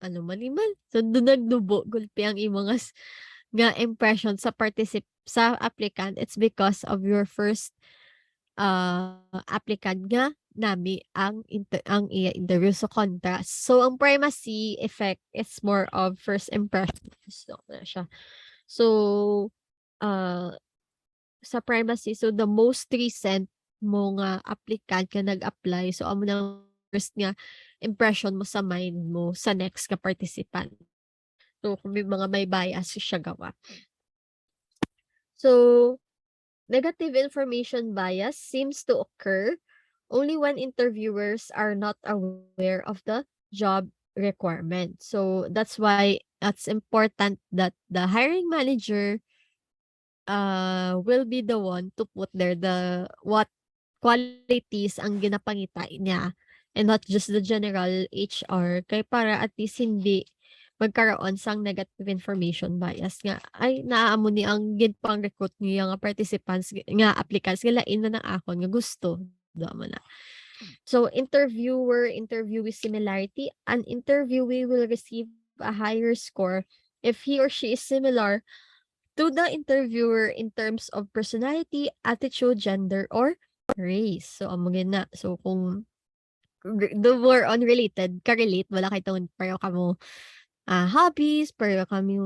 ano man man. So, dun nagdubo gulpi ang imong nga impression sa applicant. It's because of your first applicant nga nami ang iya interview so contrast. So, ang primacy effect is more of first impression. So, na siya. So, uh, sa primacy, so the most recent mo nga applicant nga nag-apply, so amo nang first nga impression mo sa mind mo sa next ka participant. So, kung may bias siya gawa. So, negative information bias seems to occur only when interviewers are not aware of the job requirement. So, that's why it's important that the hiring manager will be the one to put there what qualities ang ginapangita niya and not just the general HR kay para at least hindi magkaroon sang negative information bias nga ay naaamo ni ang ginpang-recruit niya nga participants nga applicants nga lain na ng akon nga gusto mo na. So interviewee similarity, an interviewee will receive a higher score if he or she is similar to the interviewer in terms of personality, attitude, gender, or race. So, amo na. So, kung the more on related, ka-relate, wala kay tawon pareho kamo hobbies, pareho kami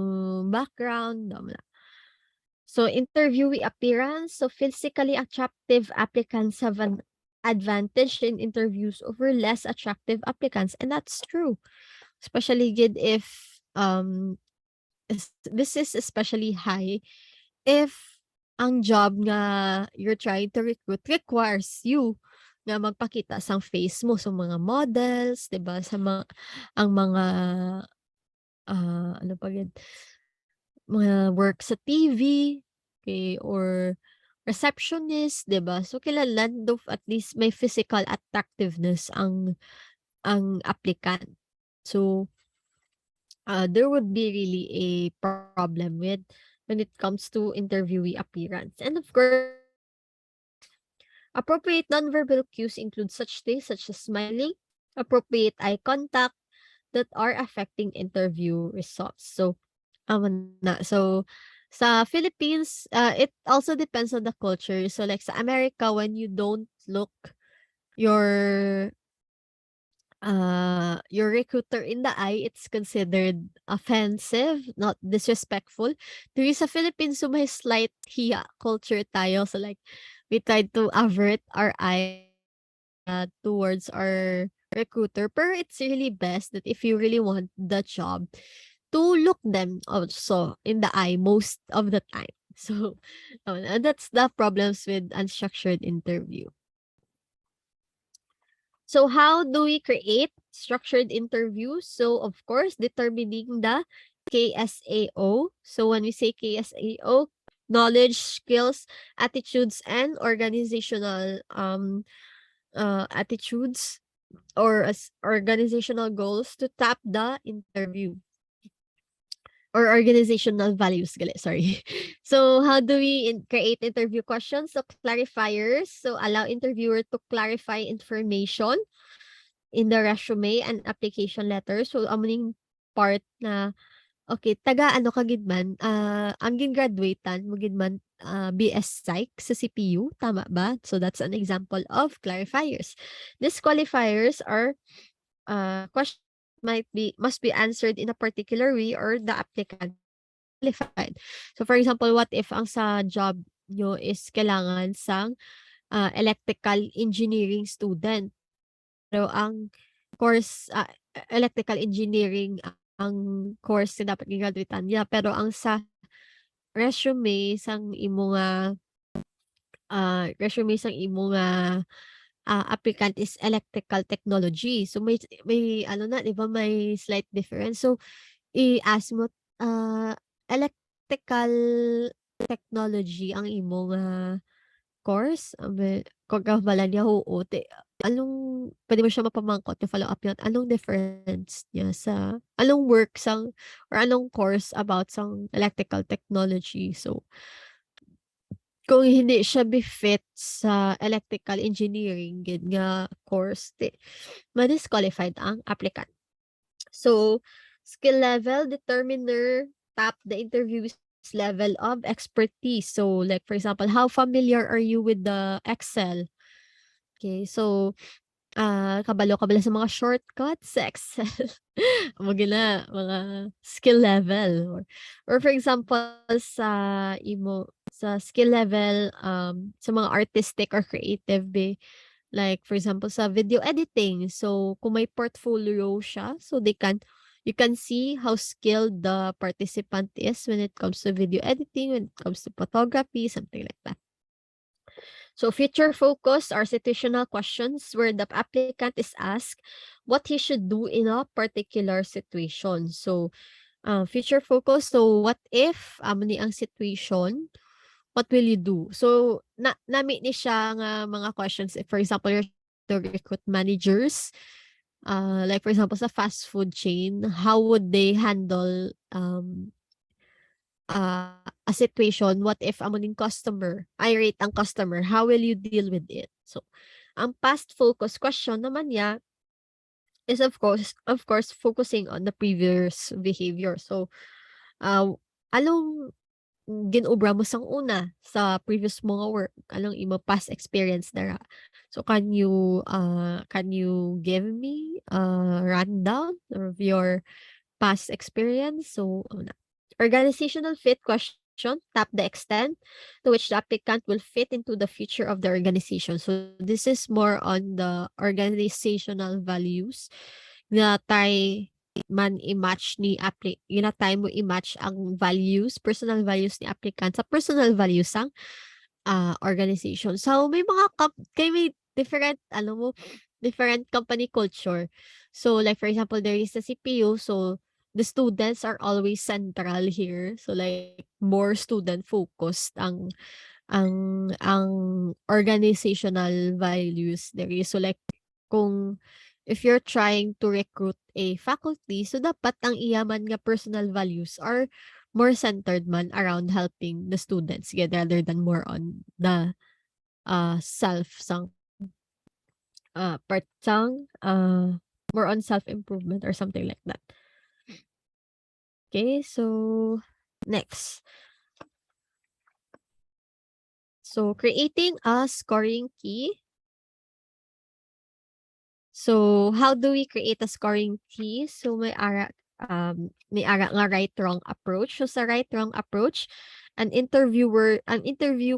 background, damo na. So, interviewee appearance. So, physically attractive applicants have an advantage in interviews over less attractive applicants. And that's true. Especially good if this is especially high if ang job nga you're trying to recruit requires you na magpakita sang face mo sa mga models, 'di ba? Ang mga ano pa yun, mga work sa TV, okay, or receptionist, 'di ba? So kailangan daw at least may physical attractiveness ang applicant. So there would be really a problem when it comes to interviewee appearance. And of course, appropriate nonverbal cues include such things such as smiling, appropriate eye contact that are affecting interview results. So, na. So, sa Philippines, it also depends on the culture. So, like sa America, when you don't look your your recruiter in the eye, it's considered offensive, not disrespectful. Dito sa Philippines, so may slight hiya culture tayo. So like, we try to avert our eye towards our recruiter. Pero it's really best that if you really want the job, to look them also in the eye most of the time. So, that's the problems with unstructured interview. So how do we create structured interviews? So of course, determining the KSAO. So when we say KSAO, knowledge, skills, attitudes, and organizational attitudes or organizational goals to tap the interview or organizational values gali, sorry. So how do we create interview questions? So clarifiers, so allow interviewer to clarify information in the resume and application letter. So amo ning part na okay, taga ano ka gid man, ang gin-graduatean mo gid man BS Psych sa CPU, tama ba? So that's an example of clarifiers. These qualifiers are questions must be answered in a particular way or the applicant qualified. So for example, what if ang sa job nyo is kailangan sang electrical engineering student? Pero ang course, electrical engineering ang course na dapat gi-graduatean niya. Pero ang sa resume sang imo nga, resume sang imo nga, applicant is electrical technology. So may ano na 'di ba, may slight difference. So i-ask mo, electrical technology ang imo nga course? Abe kagambala niya, oo, anong puwede mo siya mapamangkot yung follow-up yun, anong difference niya sa anong work sang or anong course about sang electrical technology? So, kung hindi siya be-fit sa electrical engineering gid nga course, ma-disqualified ang applicant. So, skill level determiner tap the interviewer's level of expertise. So, like for example, how familiar are you with the Excel? Okay, so kabalo ka ba sa mga shortcuts sa Excel? Mga skill level or for example sa skill level, sa mga artistic or creative like for example sa video editing. So kung may portfolio siya, so you can see how skilled the participant is when it comes to video editing, when it comes to photography, something like that. So future focus are situational questions where the applicant is asked what he should do in a particular situation. So future focus, so what if ni ang situation, what will you do? So na-meet ni siya nga mga questions. If for example you're to recruit managers, like for example sa fast food chain, how would they handle a situation, what if amo ning customer, irate ang customer, how will you deal with it? So, ang past focus question naman niya is of course focusing on the previous behavior. So, anong ginobra mo sang una sa previous mga work? Anong imo past experience dara? So, can you give me a rundown of your past experience? So, organizational fit question, tap the extent to which the applicant will fit into the future of the organization. So this is more on the organizational values na man i-match ni yun na tayo mo i-match ang values, personal values ni applicant sa personal values ang organization. So may mga may different different company culture. So like for example, there is the CPU, so the students are always central here. So like more student focused ang organizational values there is. So like kung if you're trying to recruit a faculty, so dapat ang iyaman nga personal values are more centered man around helping the students get rather than more on the self sang part sang more on self improvement or something like that. Okay, so next. So creating a scoring key. So how do we create a scoring key? So may ara nga right wrong approach. So sa right wrong approach, an interview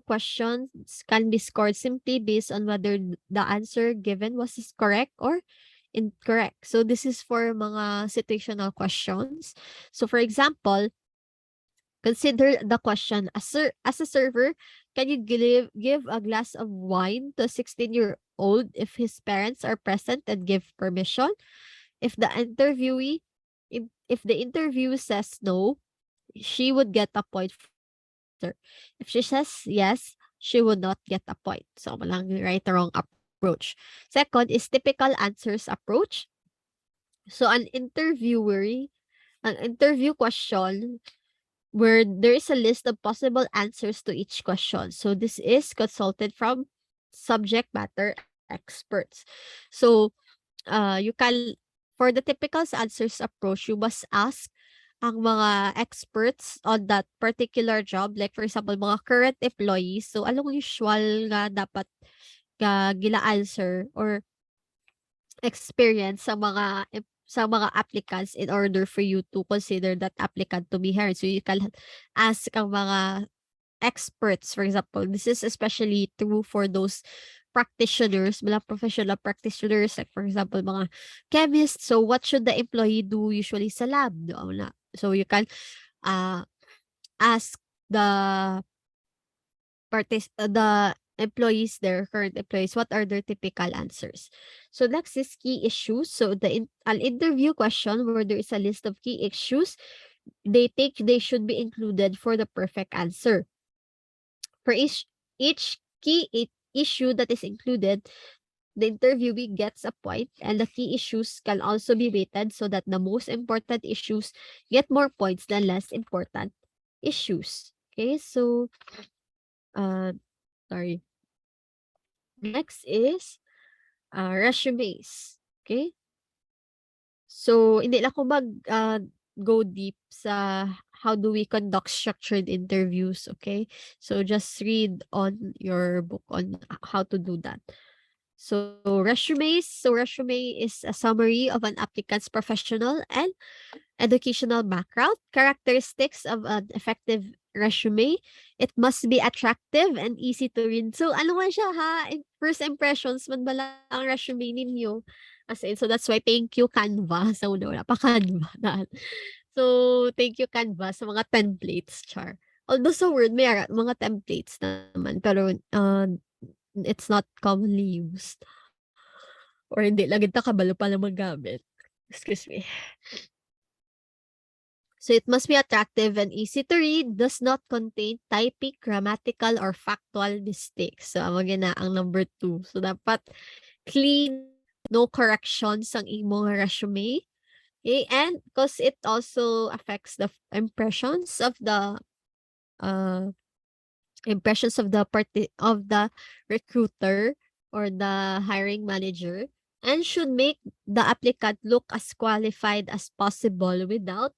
questions can be scored simply based on whether the answer given was correct or incorrect. So this is for mga situational questions. So for example, consider the question as a server, can you give a glass of wine to a 16-year-old if his parents are present and give permission? If the if the interview says no, she would get a point for answer. If she says yes, she would not get a point. So walang right or wrong approach. Second is typical answers approach. So an interview question where there is a list of possible answers to each question. So this is consulted from subject matter experts. So you can for the typical answers approach, you must ask ang mga experts on that particular job. Like for example, mga current employees. So anong usual nga dapat gila answer or experience sa mga applicants in order for you to consider that applicant to be hired. So you can ask ang mga experts, for example. This is especially true for those practitioners, mga professional practitioners, like for example, mga chemists. So what should the employee do usually sa lab? So you can uh, ask the the employees there, current employees, what are their typical answers? So next is key issues. So an interview question where there is a list of key issues they should be included for the perfect answer. For each issue that is included, the interviewee gets a point, and the key issues can also be weighted so that the most important issues get more points than less important issues. Okay, so Uh, sorry. Next is resumes. Okay? So, hindi lang ako go deep sa how do we conduct structured interviews, okay? So, just read on your book on how to do that. So, resumes. So, resume is a summary of an applicant's professional and educational background, characteristics of an effective resume. It must be attractive and easy to read. So, ano man siya ha? First impressions man bala ang resume ninyo. As in, so that's why thank you Canva. Sa una, wala pa Canva. So, thank you Canva sa mga templates, char. Although sa Word, may mga templates naman. Pero, it's not commonly used. Or hindi, lagi ta kabalo pala magamit. Excuse me. So it must be attractive and easy to read, does not contain typic, grammatical, or factual mistakes. So, amo na ang number 2. So, dapat clean, no corrections ang imong resume. Okay? And because it also affects the uh, impressions of the recruiter or the hiring manager, and should make the applicant look as qualified as possible without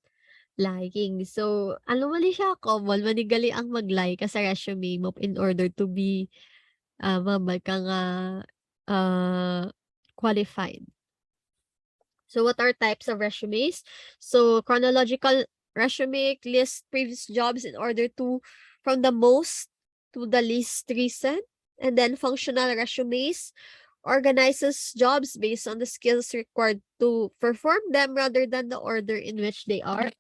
lying. So, ano man ni siya common, manigali ang mag-lie ka sa resume mo in order to be, mabay ka nga, uh, qualified. So, what are types of resumes? So, chronological resume lists previous jobs in order to, from the most to the least recent. And then, functional resumes organizes jobs based on the skills required to perform them rather than the order in which they are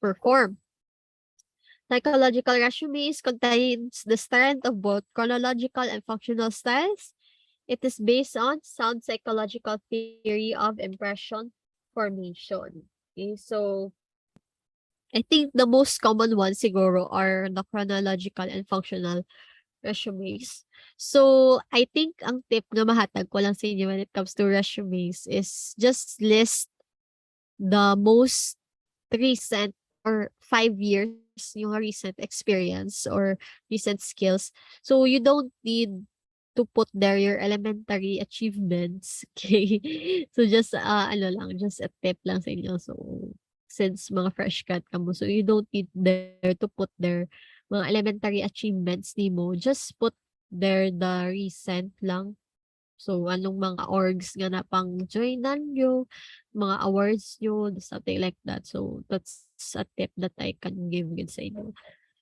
performed. Psychological resumes contains the strength of both chronological and functional styles. It is based on sound psychological theory of impression formation. Okay, so I think the most common ones siguro are the chronological and functional resumes. So, I think ang tip na mahatag ko lang sa inyo when it comes to resumes is just list the most recent or 5 years yung recent experience or recent skills. So, you don't need to put there your elementary achievements. Okay? So, just, ano lang, just a tip lang sa inyo. So, since mga fresh grad ka mo, so you don't need there to put there mga elementary achievements ni mo. Just put there the recent lang. So, anong mga orgs nga na pang joinan nyo, mga awards nyo, something like that. So, that's a tip that I can give gid sa inyo.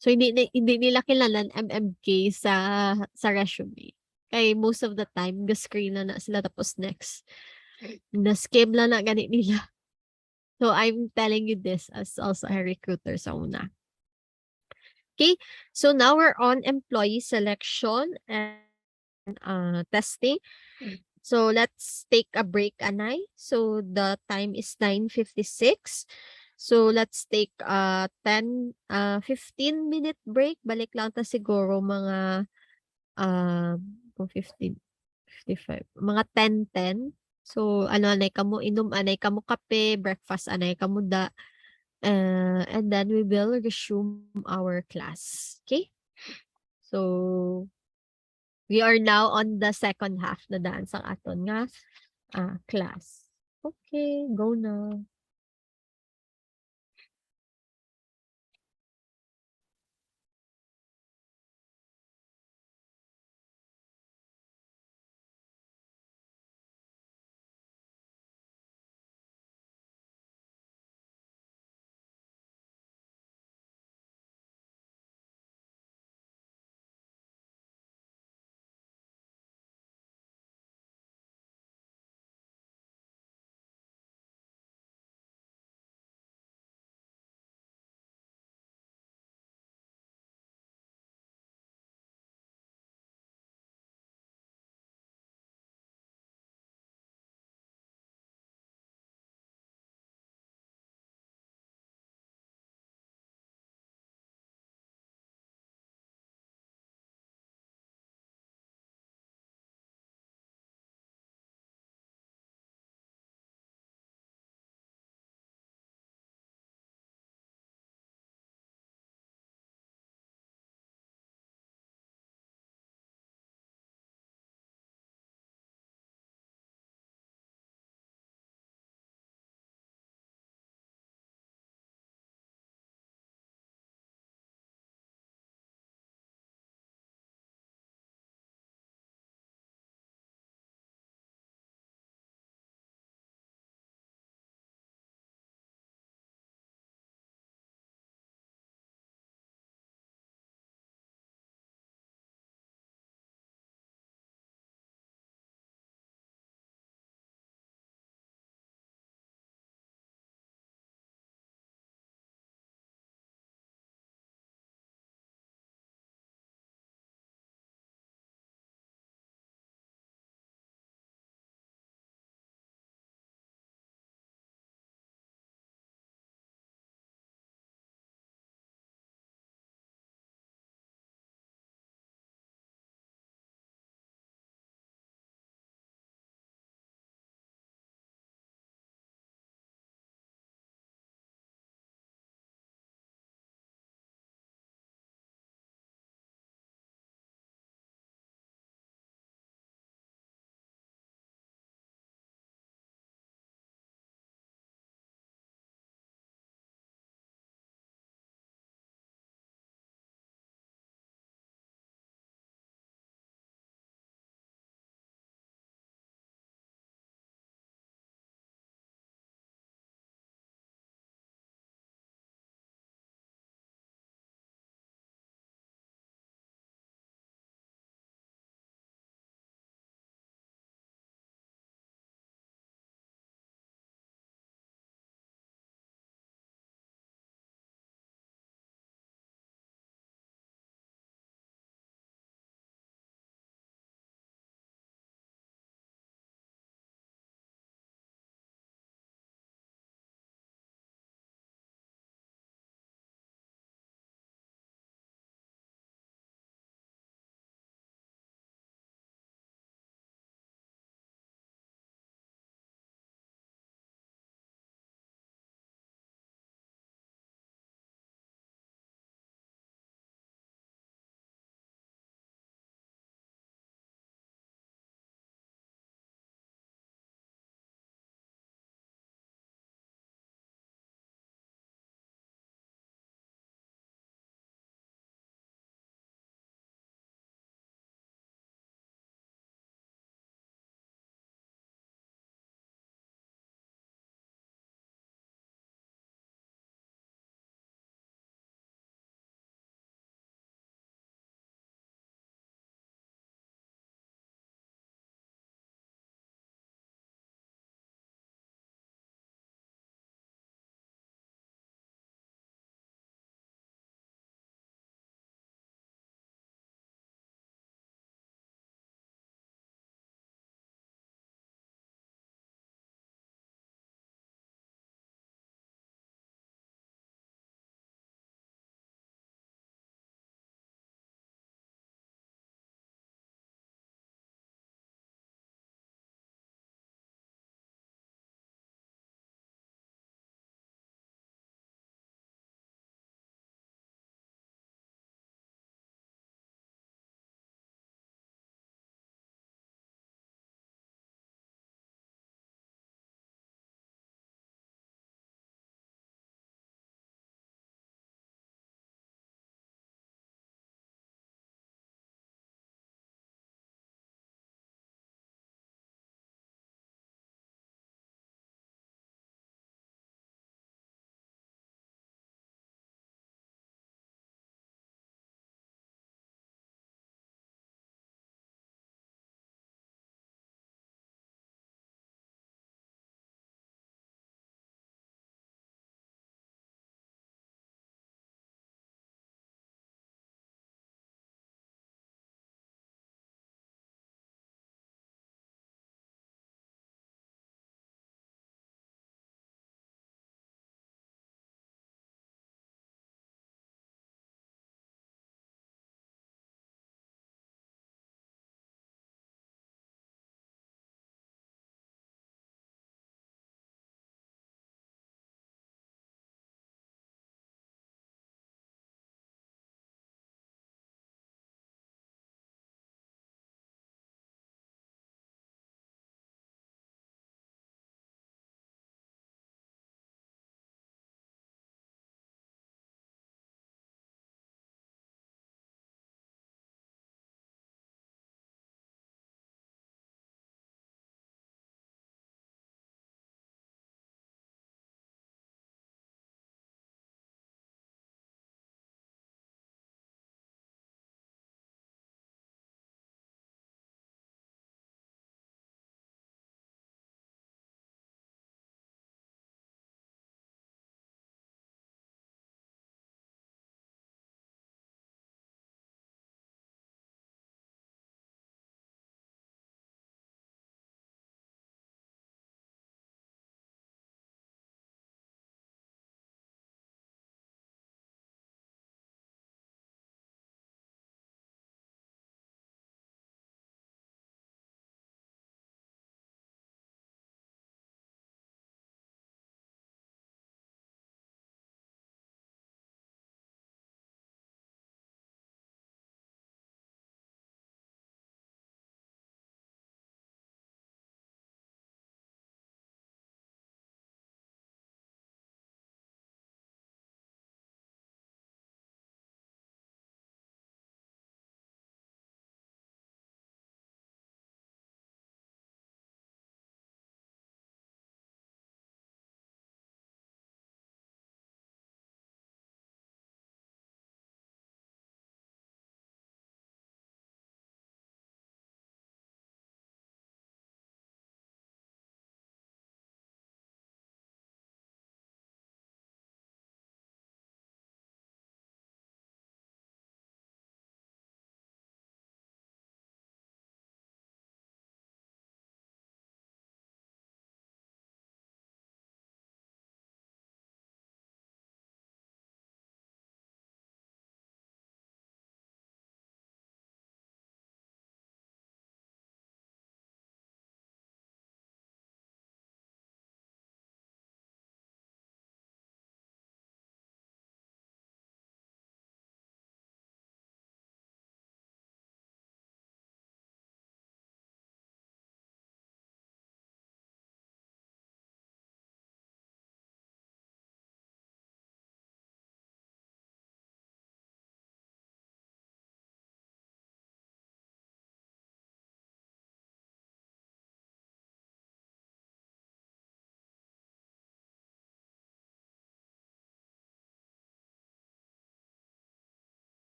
So, hindi nila kilalan MMK sa resume. Kay most of the time, ga-screen na sila tapos next. Na-scam na gani nila. So, I'm telling you this as also a recruiter sa una. Okay, so now we're on employee selection and testing. So let's take a break, Anay. So the time is 9:56. So let's take 15-minute break. Balik lang ta siguro mga kung 15:55, mga 10:10. So ano anay kamo inom, anay kamo kape, breakfast anay kamo da. And then we will resume our class. Okay? So we are now on the second half na daan sa aton nga class. Okay, go na.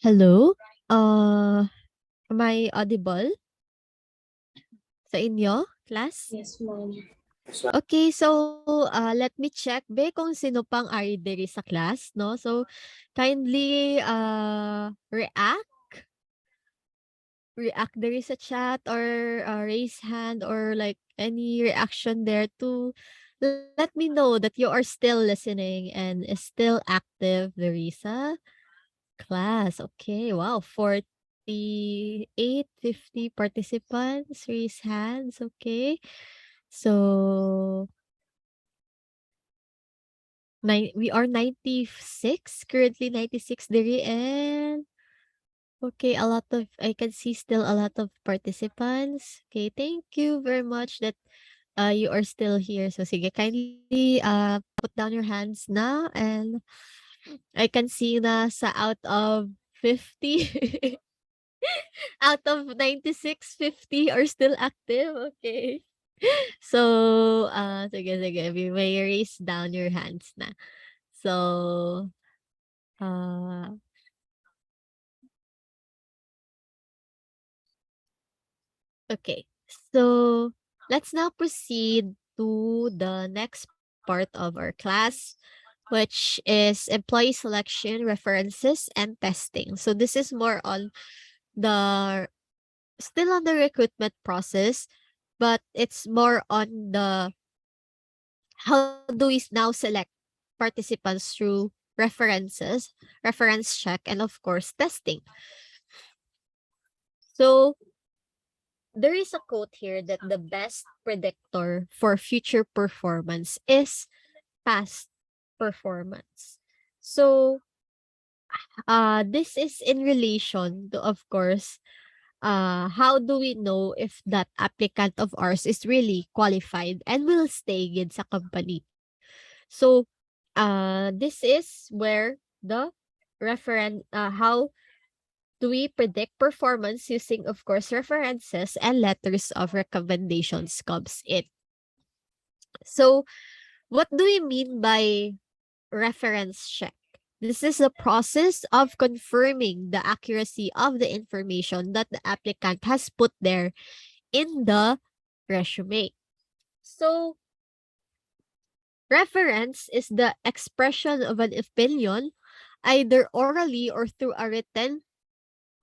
Hello? Am I audible sa inyo, class? Yes, ma'am. Okay, so let me check be kung sino pang ari diri sa class, no? So kindly react diri sa chat or raise hand or like any reaction there to let me know that you are still listening and is still active diri sa class. Okay, wow, 48, 50 participants raise hands. Okay, so we are 96, currently 96 diri, and okay, a lot of I can see still a lot of participants. Okay, thank you very much that you are still here. So sige, kindly put down your hands na, and I can see na sa out of 50 out of 96, 50 are still active. Okay. So sige sige, we may raise down your hands na. So uh okay. So let's now proceed to the next part of our class, which is employee selection, references, and testing. So this is more on the still on the recruitment process, but it's more on the how do we now select participants through references, reference check, and of course testing. So there is a quote here that the best predictor for future performance is past performance. So this is in relation to, of course, how do we know if that applicant of ours is really qualified and will stay in sa company. So this is where the how do we predict performance using, of course, references and letters of recommendations comes in. So what do we mean by reference check? This is a process of confirming the accuracy of the information that the applicant has put there in the resume. So, reference is the expression of an opinion either orally or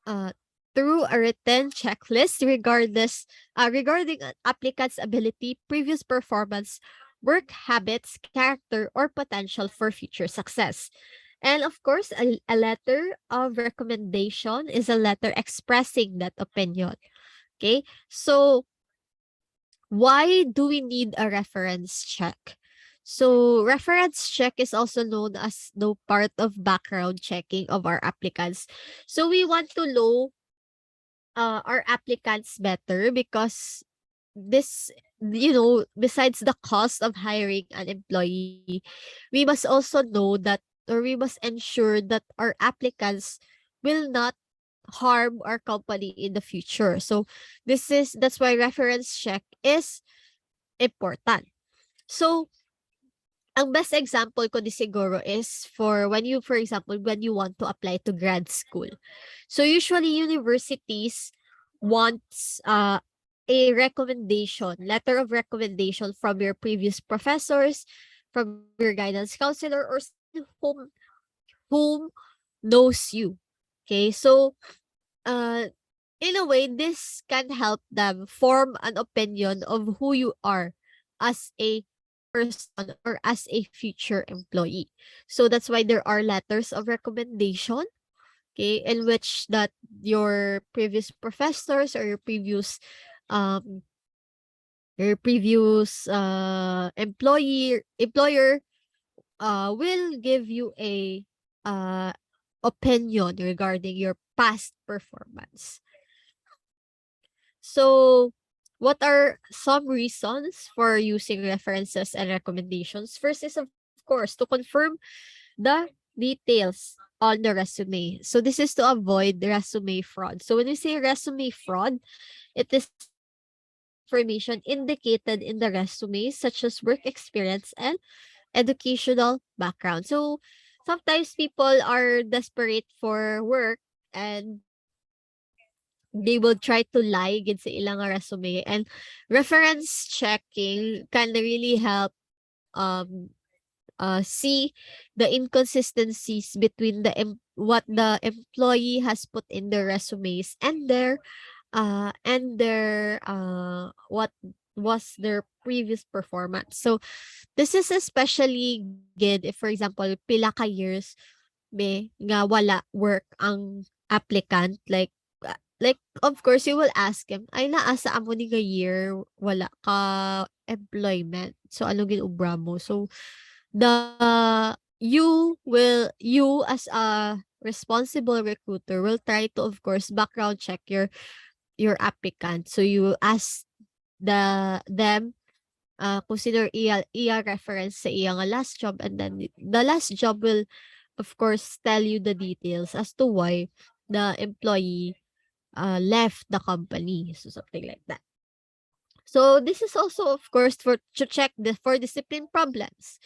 uh, through a written checklist regarding an applicant's ability, previous performance, work habits, character, or potential for future success. And of course, a letter of recommendation is a letter expressing that opinion. Okay, so why do we need a reference check? So, reference check is also known as no part of background checking of our applicants. So, we want to know our applicants better because this, besides the cost of hiring an employee, we must also know that, or we must ensure that our applicants will not harm our company in the future. So, that's why reference check is important. So, ang best example ko di siguro is for example, when you want to apply to grad school. So usually universities wants a recommendation, letter of recommendation from your previous professors, from your guidance counselor, or someone whom knows you. Okay, so uh in a way, this can help them form an opinion of who you are as a person or as a future employee. So that's why there are letters of recommendation, okay, in which that your previous professors or um your previous employer will give you a uh opinion regarding your past performance. So, what are some reasons for using references and recommendations? First is, of course, to confirm the details on the resume. So, this is to avoid resume fraud. So, when we say resume fraud, it is the loss of information indicated in the resume, such as work experience and educational background. So, sometimes people are desperate for work and they will try to lie gid sa ilang nga resume. And reference checking can really help um see the inconsistencies between what the employee has put in their resumes and their what was their previous performance. So this is especially good if, for example, pila ka years nga wala work ang applicant, like of course you will ask him, ay naasa amo ni nga year wala ka employment, so ano ginubra mo. So you as a responsible recruiter will try to, of course, background check your applicant. So you will ask them consider iya reference sa iya nga last job, and then the last job will, of course, tell you the details as to why the employee left the company. So something like that. So this is also, of course, to check for discipline problems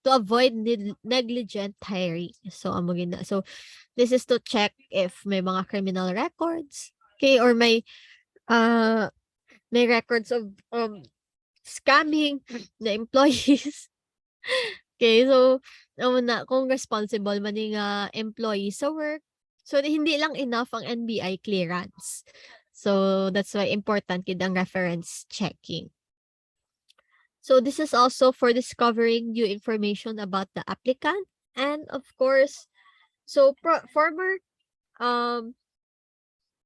to avoid negligent hiring. So so this is to check if may mga criminal records, okay, or uh may records of scamming the employees. Okay, so na kung responsible man yung employee sa work. So hindi lang enough ang NBI clearance. So that's why important gid ang reference checking. So this is also for discovering new information about the applicant, and of course, so former um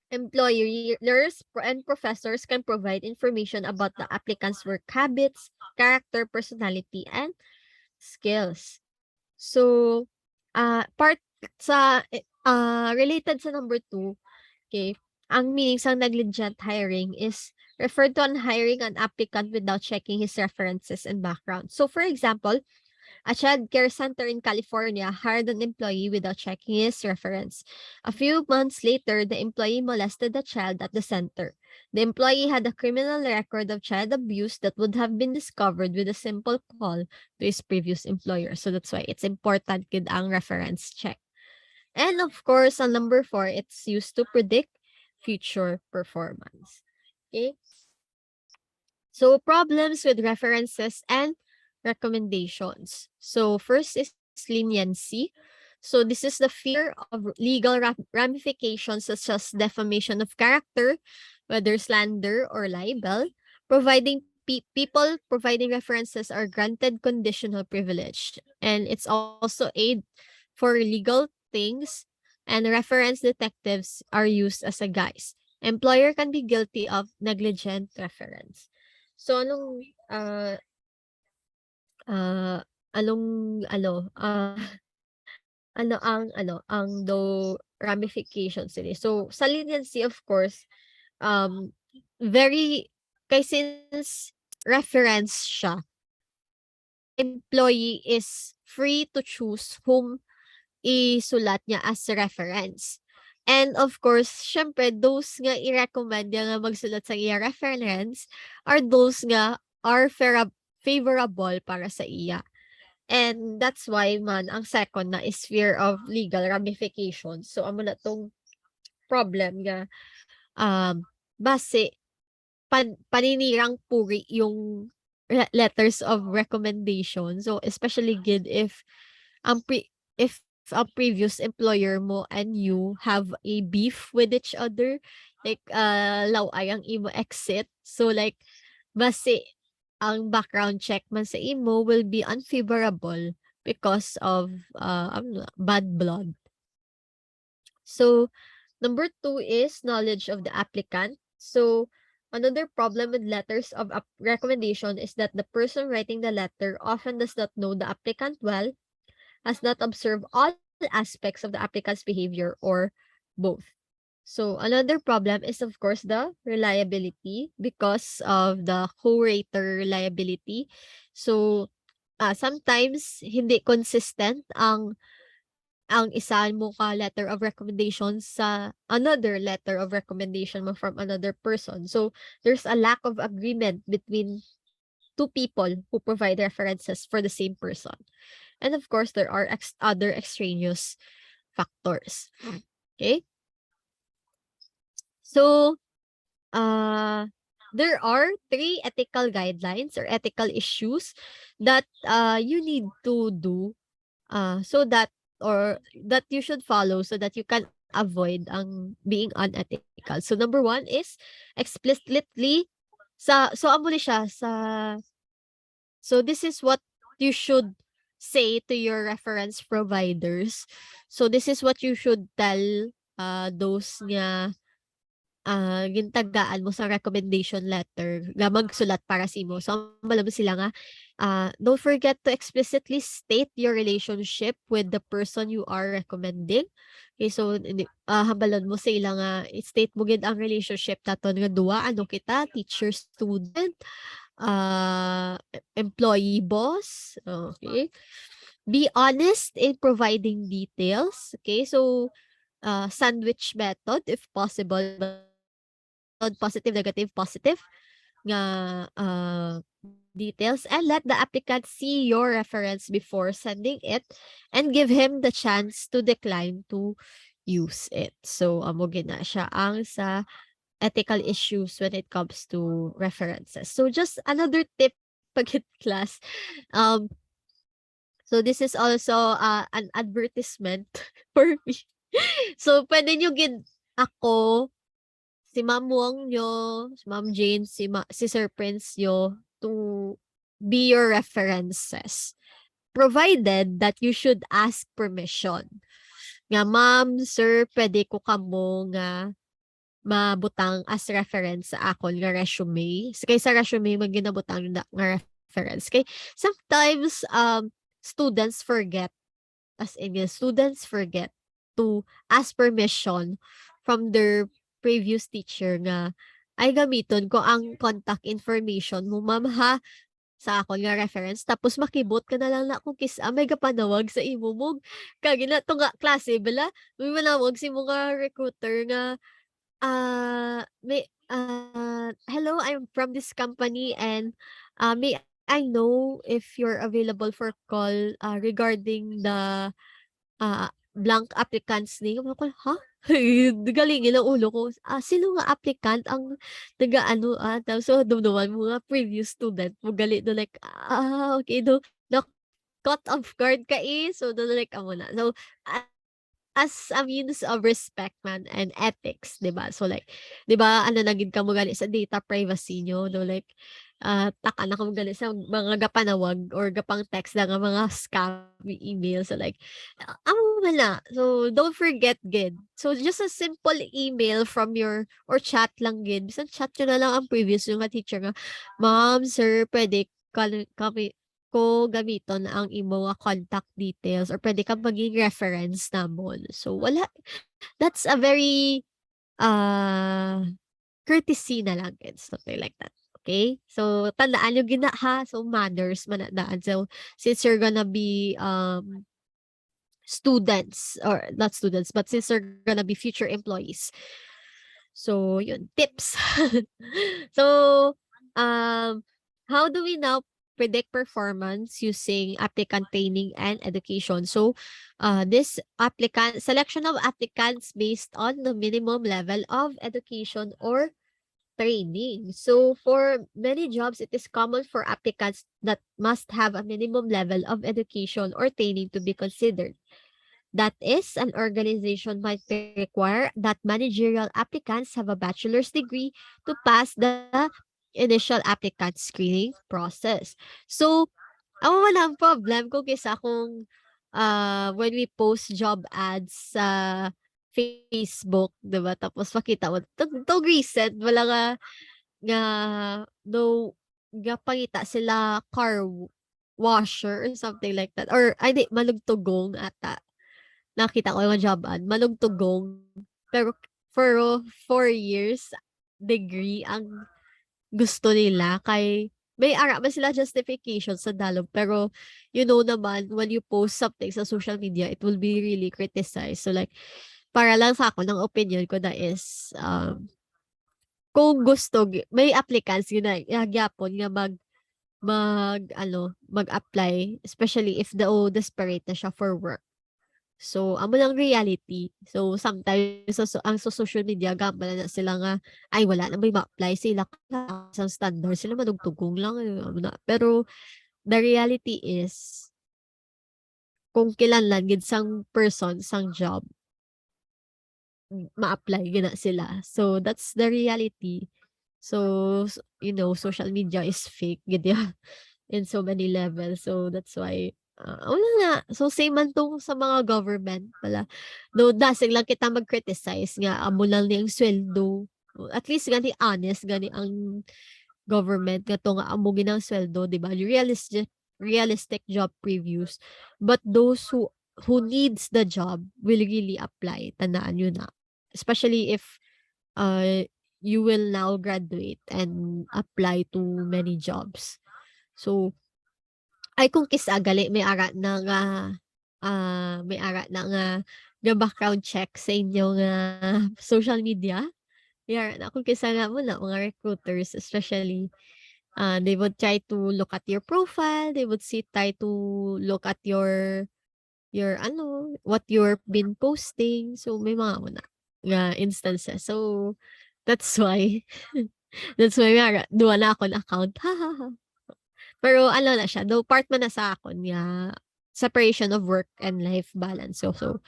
employers and professors can provide information about the applicant's work habits, character, personality, and skills. So, part related sa number 2, okay, ang meaning sa negligent hiring is referred to on hiring an applicant without checking his references and background. So, for example, a child care center in California hired an employee without checking his reference. A few months later, the employee molested the child at the center. The employee had a criminal record of child abuse that would have been discovered with a simple call to his previous employer. So that's why it's important gid ang reference check. And of course, on number 4, it's used to predict future performance. Okay? So problems with references and recommendations. So first is leniency. So this is the fear of legal ramifications such as defamation of character, whether slander or libel. Providing people providing references are granted conditional privilege, and it's also aid for legal things, and reference detectives are used as a guise. Employer can be guilty of negligent reference. So ah, anong ang ramifications nila. So sa leniency, of course, um very since reference siya, the employee is free to choose whom isulat niya as reference. And of course, syempre those nga i-recommend niya nga magsulat sa iya reference are those nga are favorable para sa iya. And that's why man ang second na is fear of legal ramifications. So amo na tong problem nga base paninirang puri yung letters of recommendation. So especially good if if a previous employer mo and you have a beef with each other, like laway ang imo exit. So like base ang background check man sa imo will be unfavorable because of bad blood. So number 2 is knowledge of the applicant. So another problem with letters of recommendation is that the person writing the letter often does not know the applicant well, has not observed all aspects of the applicant's behavior, or both. So another problem is, of course, the reliability because of the co-rater reliability. So sometimes hindi consistent ang isa mo ka letter of recommendation sa another letter of recommendation mo from another person. So there's a lack of agreement between two people who provide references for the same person. And of course, there are other extraneous factors. Okay? So, uh, there are three ethical guidelines or ethical issues that you need to do so that or that you should follow so that you can avoid ang being unethical. So number one is explicitly amo ni siya sa so this is what you should say to your reference providers. So this is what you should tell those nga gintagaan mo sa recommendation letter nga magsulat para sa imo. So, ambala mo sila nga, don't forget to explicitly state your relationship with the person you are recommending. Okay, so hambalan mo sa ila nga i-state mo gid ang relationship naton nga duwa ano kita, teacher student, employee boss. Okay. Be honest in providing details. Okay, so sandwich method if possible, method positive, negative, positive nga details, and let the applicant see your reference before sending it and give him the chance to decline to use it. So amo gina siya ang sa ethical issues when it comes to references. So just another tip pagit class. Um so this is also an advertisement for me. So pwede nyo ako, si Ma'am Wong nyo, si Ma'am Jane, si Sir Prince nyo to be your references. Provided that you should ask permission. Nga, ma'am, sir, pwede ko kamo nga mabutang as reference sa akon nga resume. Kay sa resume, ginabutang nga reference. Kay sometimes, students forget, as in, students forget to ask permission from their previous teacher nga ay gamiton ko ang contact information mo ma'am ha sa akon nga reference tapos makibot ka na lang na kung may gapanawag sa imo mong kagi na to nga klase bala may manawag si mo nga recruiter nga hello, I'm from this company and may I know if you're available for call regarding the blank applicant's name. Ako, ha? Galingin ang ulo ko. Sino nga applicant ang taga-ano, tapos so, dumduman mo nga previous student mo gali do like, okay, do, na caught off guard ka eh. So, do like, amo na. So, as a means of respect man and ethics, 'di ba? So like, 'di ba ano na gid kamo gali sa data privacy nyo, no like taka na kamo gali sa mga gapanawag or gapang text na nga mga scam email so like amo man na. So don't forget gid. So just a simple email from your or chat lang gid. Bisan chat nyo na lang ang previous yung nga teacher nga, "Ma'am, sir, pwede kami ko gamiton ang imo nga contact details or pwede kang maging reference namon." So wala that's a very uh courtesy na lang and something like that. Okay? So tandaan niyo gina ha. So manners man na daan. So since you're gonna be students or not students but since you're gonna be future employees. So yun tips. So um how do we now predict performance using applicant training and education? So this applicant selection of applicants based on the minimum level of education or training. So for many jobs, it is common for applicants that must have a minimum level of education or training to be considered. That is, an organization might require that managerial applicants have a bachelor's degree to pass the initial applicant screening process. So, ako wala ang problem kung kisa kung when we post job ads sa Facebook, 'di ba? Tapos makita mo, to recent, wala nga, no, nga pangita sila washer or something like that. Or, ay, di, malugtugong ata nakita ko yung job ad, malugtugong. Pero for 4 years degree ang gusto nila kay may ara man sila justification sa dalog pero you know naman when you post something sa social media it will be really criticized. So like para lang sa ako ng opinion ko na is kung gusto may applicants yun na gyapon nga mag-apply especially if desperate na siya for work. So, amo lang reality. So, sometimes ang sa social media gambala na sila nga, ay wala na may ma-apply sila kasi ang standard sila madugtugong lang amo na. Pero the reality is kung kinahanglan gid sang person sang job, ma-apply gina sila. So, that's the reality. So, social media is fake gid ya in so many levels. So, that's why, wala nga. So, same man 'tong sa mga government pala. Though dasig lang kita mag-criticize nga amo lang ni ang sweldo. At least gani honest gani ang government nga 'to nga amo ginang sweldo, 'di ba? Realistic job previews. But those who needs the job will really apply. Tandaan yun na. Especially if uh, you will now graduate and apply to many jobs. So, ay kung kisa gali may ara na nga background check sa inyo nga social media. May ara na kung kisa nga mo na mga recruiters especially, they would try to look at your profile, they would try to look at your what you're been posting. So, may mga mo na nga instances. So, that's why that's why may ara duwa na akong account. Pero ano na siya, though part man na sa akon nga separation of work and life balance. So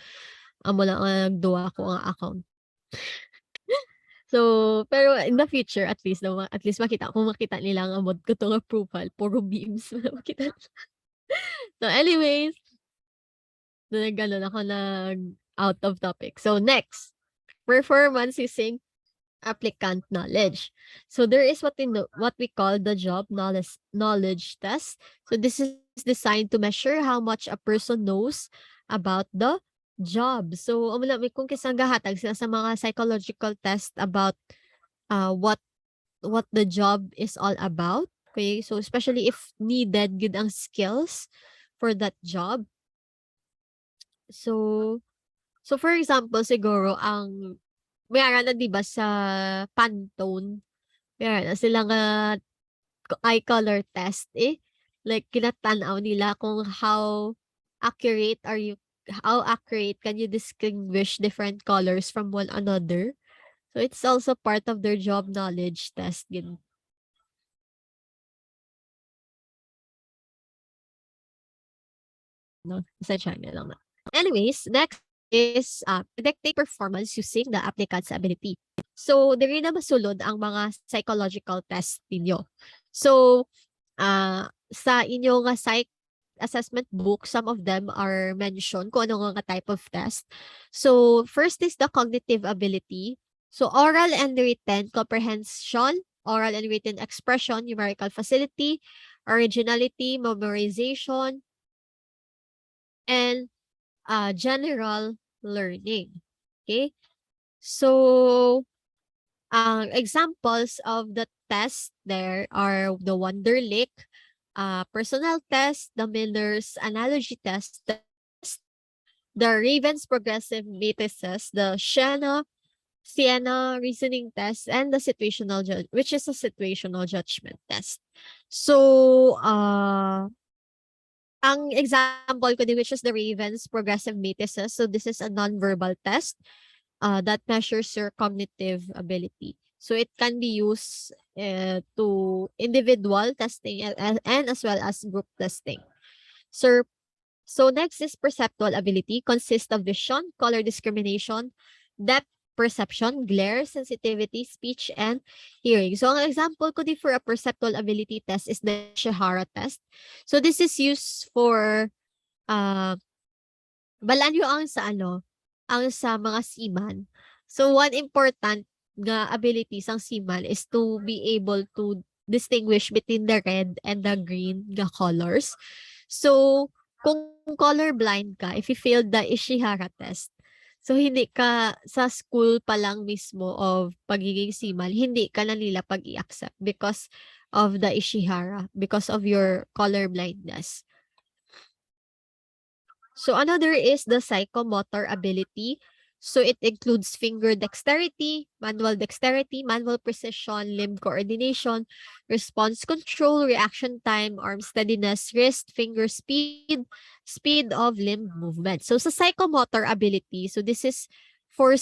amo lang ang nagduwa ko nga account. So, pero in the future at least makita kung makita nila ang amod ko 'to nga profile puro memes makita nila. So anyways, nag-ano ako out of topic. So next, performance using applicant knowledge. So there is what we call the job knowledge test. So this is designed to measure how much a person knows about the job. So amo lang kung kisang gahatag sila sa mga psychological test about what the job is all about. Okay? So especially if needed gid ang skills for that job. So for example siguro ang may ara na 'di ba sa Pantone. Meron na sila nga eye color test, eh. Like kinatanaw nila kung accurate are you how accurate can you distinguish different colors from one another. So it's also part of their job knowledge test din. No, sa China lang na. Anyways, next is predicting performance using the applicant's ability. So, diri na masulod ang mga psychological test ninyo. So, sa inyo nga psych assessment book, some of them are mentioned kung ano nga type of test. So, first is the cognitive ability. So, oral and written comprehension, oral and written expression, numerical facility, originality, memorization, and general learning. Okay? So, examples of the test there are the Wonderlic, personal test, the Miller's analogy test, the Raven's progressive matrices, the Siena reasoning test, and the which is a situational judgment test. So, ang example ko din, which is the Raven's progressive matrices. So this is a non-verbal test that measures your cognitive ability. So it can be used to individual testing and as well as group testing. So, next is perceptual ability, consists of vision, color discrimination, depth perception, glare, sensitivity, speech, and hearing. So, ang example ko di for a perceptual ability test is the Ishihara test. So, this is used for uh, balaan yung ang sa mga seaman. So, one important nga ability sang seaman is to be able to distinguish between the red and the green nga colors. So, kung color blind ka, if you failed the Ishihara test, so hindi ka sa school pa lang mismo of pagiging seaman, hindi ka na nila pag-i-accept because of the Ishihara, because of your color blindness. So another is the psychomotor ability. So it includes finger dexterity, manual precision, limb coordination, response control, reaction time, arm steadiness, wrist, finger speed, speed of limb movement. So sa psychomotor ability, so this is for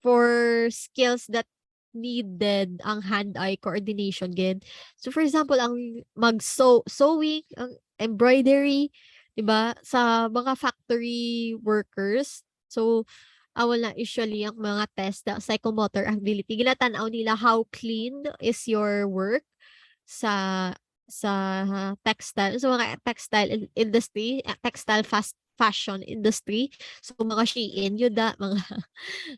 for skills that needed ang hand-eye coordination again. So for example, ang sewing, ang embroidery, 'di ba? Sa mga factory workers. So wala usually ang mga test na psychomotor ability. Ginatanaw nila how clean is your work sa textile, sa mga textile industry, textile fast fashion industry. So mga Shein, Yuda, mga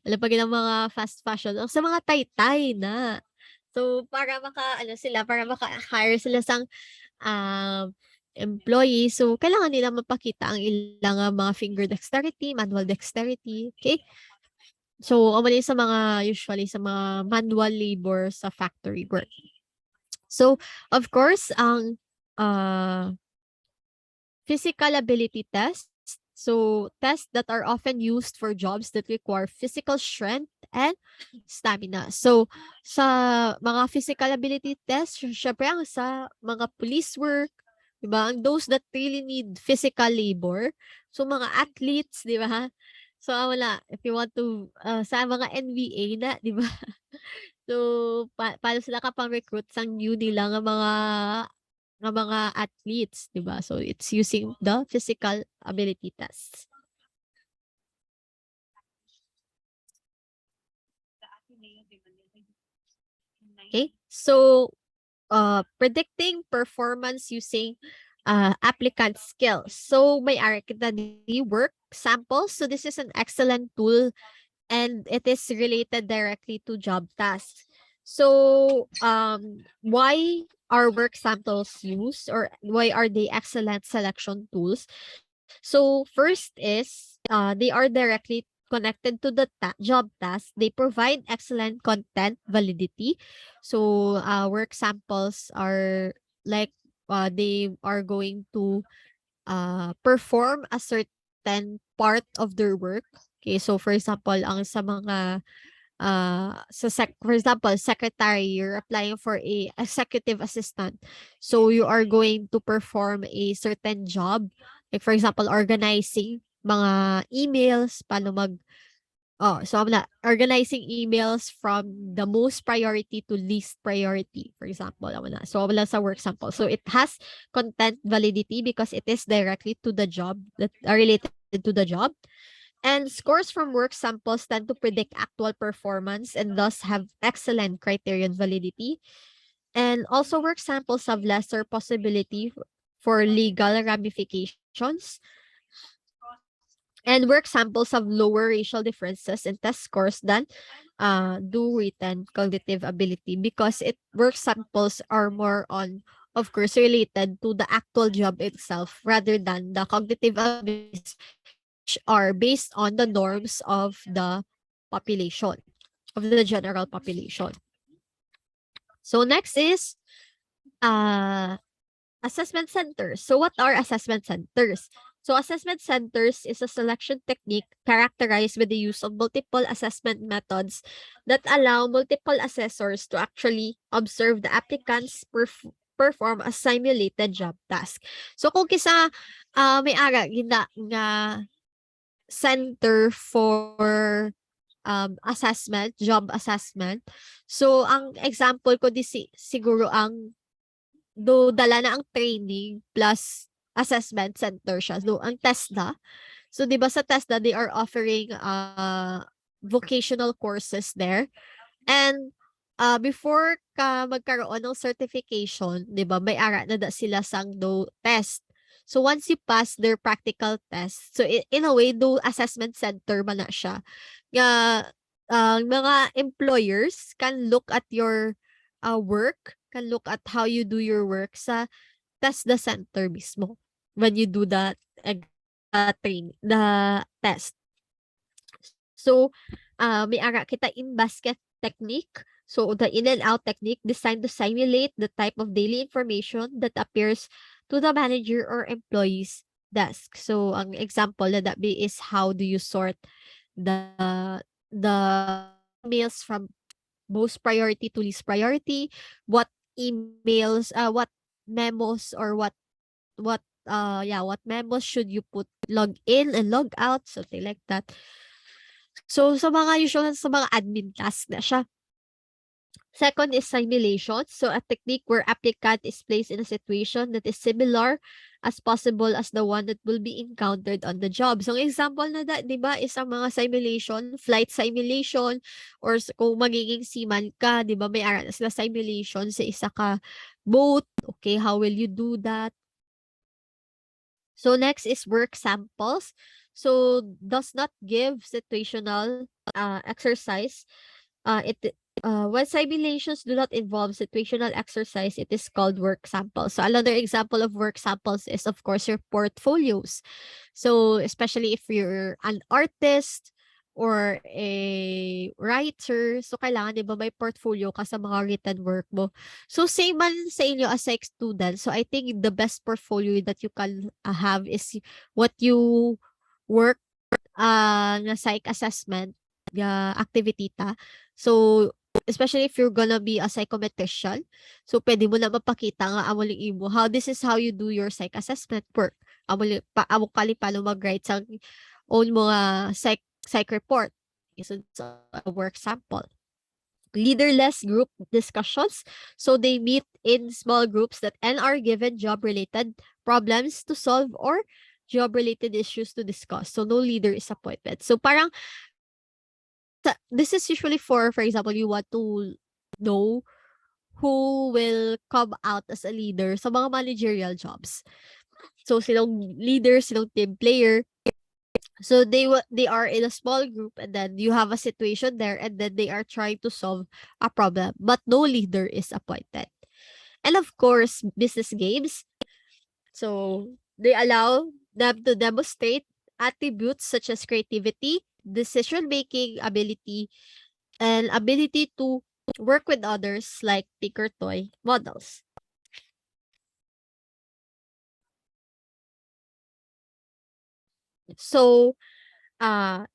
alam pa ng mga fast fashion, sa mga taytay na. So para ano sila, para maka-hire sila sang employee. So kailangan nila mapakita ang ilang mga finger dexterity, manual dexterity, okay? So umali sa mga usually sa mga manual labor sa factory work. So of course ang uh, physical ability tests. So, tests that are often used for jobs that require physical strength and stamina. So, sa mga physical ability tests, syempre ang sa mga police work, di ba? Ang those that really need physical labor. So, mga athletes, di ba? So, wala. If you want to, sa mga NBA na, di ba? So, paano sila kapang-recruit sang new nila nga mga athletes, 'di ba? So it's using the physical ability tests. Okay? So predicting performance using applicant skills. So may ara kita di work samples. So this is an excellent tool and it is related directly to job tasks. So, why are work samples used or why are they excellent selection tools? So, first is they are directly connected to the job task. They provide excellent content validity. So, work samples are like they are going to perform a certain part of their work. Okay, so for example, ang sa mga for example, secretary, you're applying for a executive assistant. So you are going to perform a certain job. Like for example, organizing mga emails, paano so I'm not organizing emails from the most priority to least priority, for example. So wala sa work sample. So it has content validity because it is directly to the job that are related to the job. And scores from work samples tend to predict actual performance and thus have excellent criterion validity. And also work samples have lesser possibility for legal ramifications. And work samples have lower racial differences in test scores than do written cognitive ability because work samples are more on, of course, related to the actual job itself rather than the cognitive abilities, which are based on the norms of the population, of the general population. So next is assessment centers. So what are assessment centers? So assessment centers is a selection technique characterized with the use of multiple assessment methods that allow multiple assessors to actually observe the applicants perform a simulated job task. So kung kisa may ara gina nga center for assessment, job assessment. So ang example ko siguro ang dala na ang training plus assessment center siya. So, ang TESDA. So, di ba sa TESDA, they are offering vocational courses there. And before ka magkaroon ng certification, di ba, may ara na sila sang test. So, once you pass their practical test, so in a way, assessment center man na siya. Nga, mga employers can look at your work, can look at how you do your work sa test the center mismo when you do the test. So, may ara kita in basket technique. So, the in and out technique designed to simulate the type of daily information that appears to the manager or employee's desk. So, ang example na that be is how do you sort the emails from most priority to least priority, what emails, what memos or what memos should you put log in and log out, something like that. So sa mga usual sa mga admin task na siya. Second is simulation. So a technique where applicant is placed in a situation that is similar as possible as the one that will be encountered on the job. So ang example na 'di ba, is ang mga simulation, flight simulation or kung magiging seaman ka, 'di ba, may ara na sila simulation sa isa ka boat. Okay, how will you do that? So next is work samples. So does not give situational exercise. It when simulations do not involve situational exercise, it is called work samples. So another example of work samples is of course your portfolios. So especially if you're an artist or a writer, so kailangan 'di ba may portfolio ka sa mga written work mo. So same man sa inyo as psych student. So I think the best portfolio that you can have is what you work na psych assessment activity ta. So especially if you're gonna be a psychometrician, so pwede mo na mapakita nga amo imo how this is how you do your psych assessment work. Amo kali palo mag-write sa own mga psych report. So it's a work sample. Leaderless group discussions. So they meet in small groups that and are given job-related problems to solve or job-related issues to discuss. So no leader is appointed. So parang this is usually for example, you want to know who will come out as a leader sa mga managerial jobs. So silang leader, silang team player. So they are in a small group and then you have a situation there and then they are trying to solve a problem but no leader is appointed. And of course, business games. So they allow them to demonstrate attributes such as creativity, decision making ability, and ability to work with others like pick or toy models. So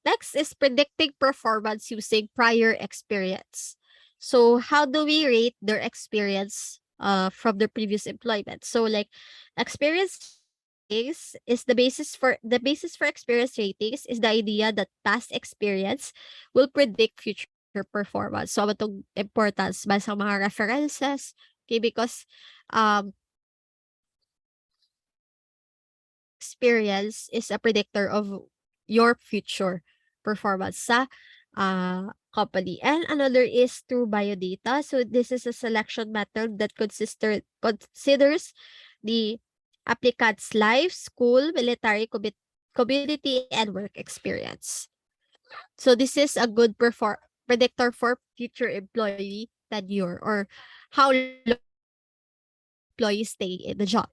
next is predicting performance using prior experience. So how do we rate their experience from their previous employment? So like experience is the basis for experience ratings is the idea that past experience will predict future performance. So ano itong importance ba sa mga references? Okay, because um experience is a predictor of your future performance sa company. And another is through biodata. So this is a selection method that considers the applicant's life, school, military, community, and work experience. So this is a good predictor for future employee tenure or how long employees stay in the job.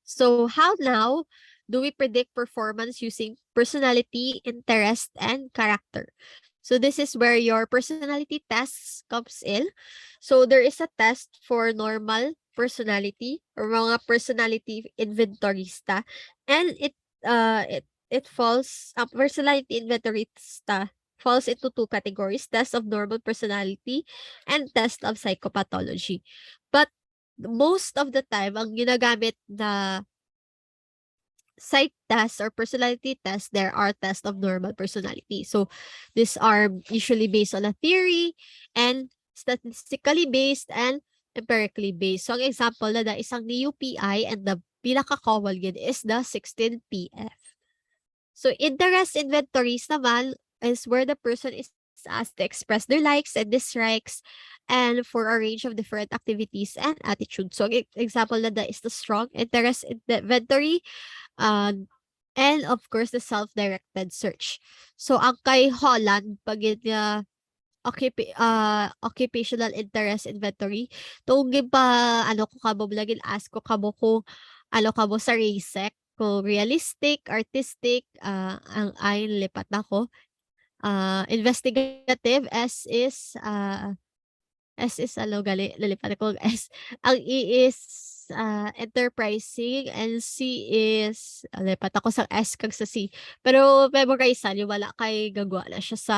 So how now do we predict performance using personality, interest, and character? So this is where your personality tests comes in. So there is a test for normal personality or mga personality inventorista, and it falls personality inventorista falls into two categories: test of normal personality and test of psychopathology. But most of the time, ang ginagamit na psych test or personality test, there are tests of normal personality. So, these are usually based on a theory and statistically based and empirically based. So, ang example na isang UPI and the pinaka-common yun is the 16PF. So, interest inventories naman is where the person is asked to express their likes and dislikes and for a range of different activities and attitudes. So, example na is the strong interest inventory and of course the self-directed search. So, ang kay Holland, pag niya occupational interest inventory, tungin pa, ano ko kamo, lagin ask ko kamo kung ano kamo sa RASEC, kung realistic, artistic, ang ayon lipat na ko. Investigative, S is ano gali lilipat ko S. Ang E is enterprising, and C is lipat ako sa S kag sa C. Pero memorizan yung wala kay gagwa na siya sa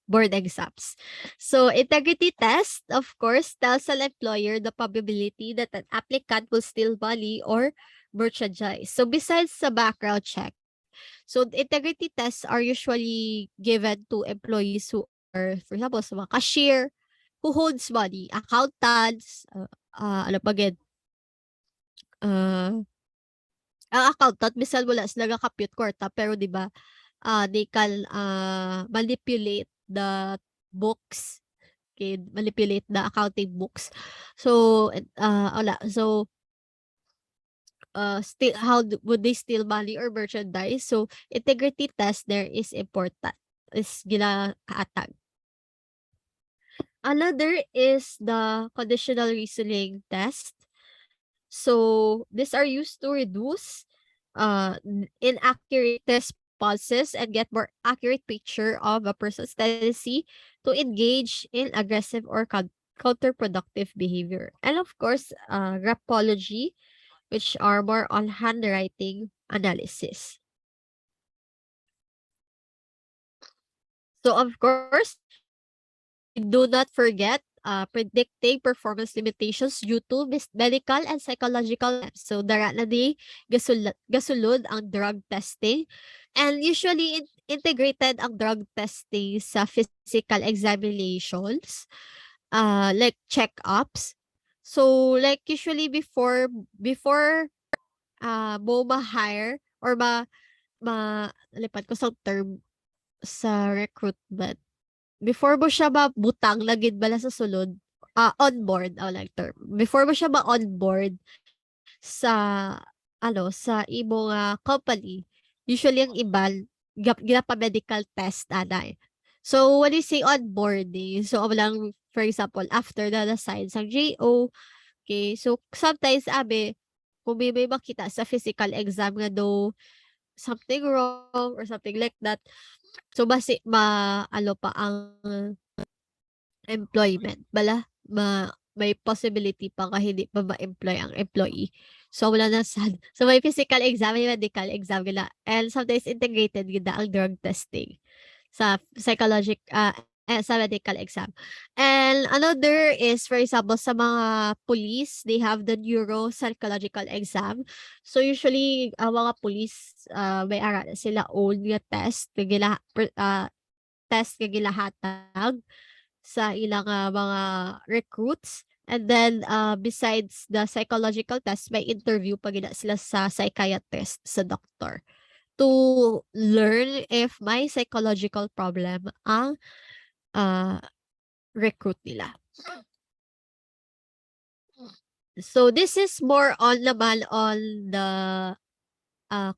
board exams. So, integrity test, of course, tells an employer the probability that an applicant will steal money or merchandise. So, besides the background check, so integrity tests are usually given to employees who are, for example, sa mga cashier, who holds money, accountants, ano pa again, uh, ang accountant, bisan wala sila nga-compute kwarta, pero 'di ba, they can, manipulate the books, okay, manipulate the accounting books. So, wala. So, still how would they steal money or merchandise? So, integrity test there is important, is ginakaatag. Another is the conditional reasoning test. So, these are used to reduce inaccurate responses and get more accurate picture of a person's tendency to engage in aggressive or counterproductive behavior. And of course, graphology, which are more on handwriting analysis. So of course, we do not forget predicting performance limitations due to medical and psychological steps. So dara na di gasulod ang drug testing, and usually integrated ang drug testing sa physical examinations, like check-ups. So like usually before mo ma-hire or nalipat ko sa term sa recruitment. Before mo siya mabutang lagid bala sa sulod, on board, like term. Before mo siya ma-onboard sa sa imong company, usually ang iban ginapa-medical test anay. So when you say onboarding, so walang, for example, after na na-sign sa JO, okay, so sometimes kung may makita sa physical exam nga daw something wrong or something like that, so basi pa ang employment bala, may possibility pa nga hindi pa ma-employ ang employee. So wala na sad. So may physical exam, may medical exam gila, and sometimes integrated gid ang drug testing sa sa medical exam. And another is, for example, sa mga police, they have the neuropsychological exam. So usually ang mga police, may ara sila own nga test nga gilahatag sa ilang mga recruits. And then, besides the psychological test, may interview pa gina sila sa psychiatrist, sa doctor, to learn if may psychological problem ang recruit nila. So, this is more on naman on the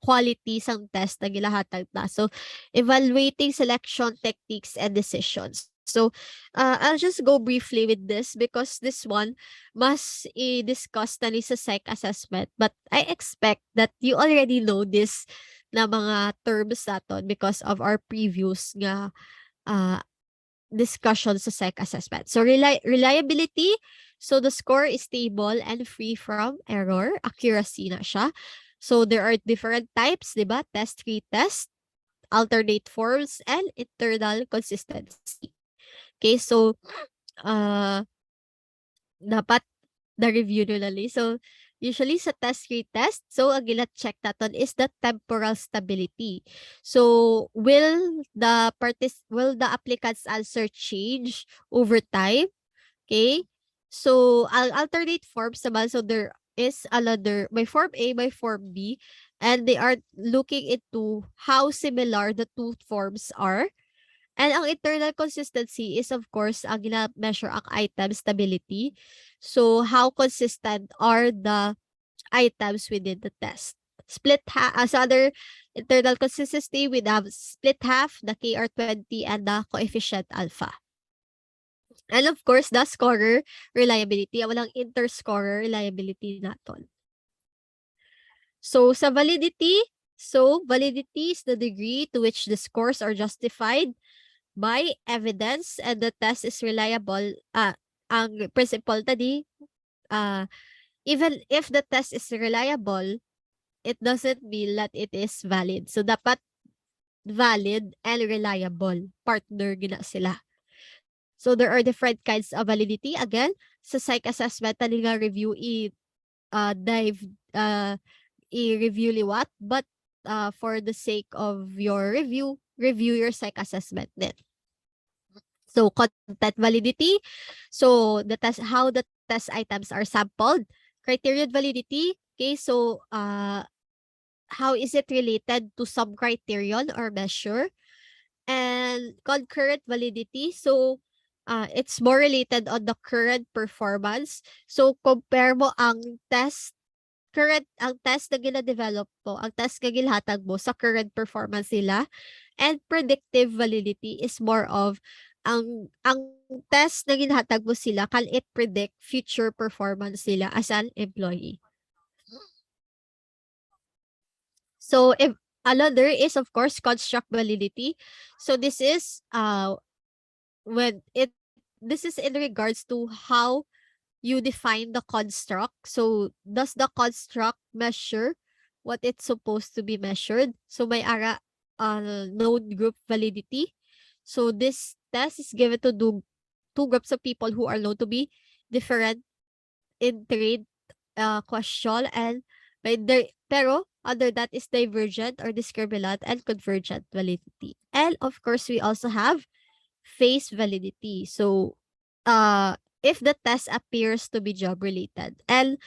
qualities ang test na gilahatag ta. So, evaluating selection techniques and decisions. So, I'll just go briefly with this because this one must i-discuss na ni sa psych assessment. But I expect that you already know this na mga terms naton because of our previous nga discussion sa psych assessment. So, reliability. So, the score is stable and free from error. Accuracy na siya. So, there are different types, di ba? Test, retest, alternate forms, and internal consistency. Okay, so, dapat na-review nyo lali. So, usually sa test, retest, so, ang gila-check natin is the temporal stability. So, will the applicant's answer change over time? Okay? So, alternate forms naman, so there is another, by form A, by form B, and they are looking into how similar the two forms are. And ang internal consistency is, of course, ang gina-measure ang item stability. So, how consistent are the items within the test? Sa other internal consistency, we have split half, the KR20, and the coefficient alpha. And of course, the scorer reliability. Walang inter-scorer reliability naton. So, sa validity, validity is the degree to which the scores are justified by evidence and the test is reliable. Ang principle tadi, Even if the test is reliable, it doesn't mean that it is valid. So, dapat valid and reliable. Partner gina sila. So, there are different kinds of validity. Again, sa psych assessment, tali nga review dive i-review liwat. But for the sake of your review your psych assessment din. So, content validity. So, how the test items are sampled. Criterion validity. Okay, so how is it related to some criterion or measure? And concurrent validity. So, it's more related on the current performance. So, compare mo ang test na gina-develop mo, ang test nga ginhatag mo sa current performance nila. And predictive validity is more of ang test na ginhatag mo sila, can it predict future performance nila as an employee. So, if another is of course construct validity. So, when it this is in regards to how you define the construct. So, does the construct measure what it's supposed to be measured? So, may node group validity. So, this test is given to two groups of people who are known to be different in trade question, and pero under that is divergent or discriminant and convergent validity. And of course, we also have face validity. So, if the test appears to be job related, and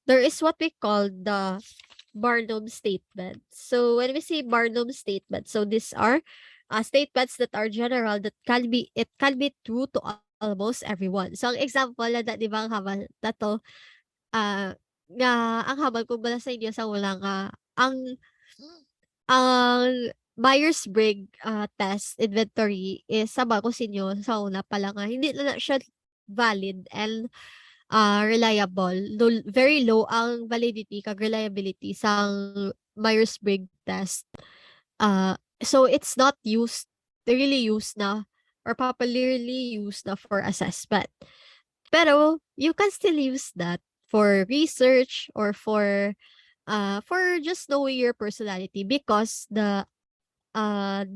there is what we call the Barnum statement. So, when we say Barnum statement, so these are statements that are general, that it can be true to almost everyone. So, ang example na di ba ang hamal na to, nga ang habal ko bala sa inyo sa wala nga ang Myers-Briggs test inventory is sabi ko sa inyo sa una pa lang nga hindi na siya valid and reliable. Very low ang validity kag reliability sa Myers-Briggs test. So it's not really used na or popularly used na for assessment. Pero you can still use that for research or for just knowing your personality, because the tawag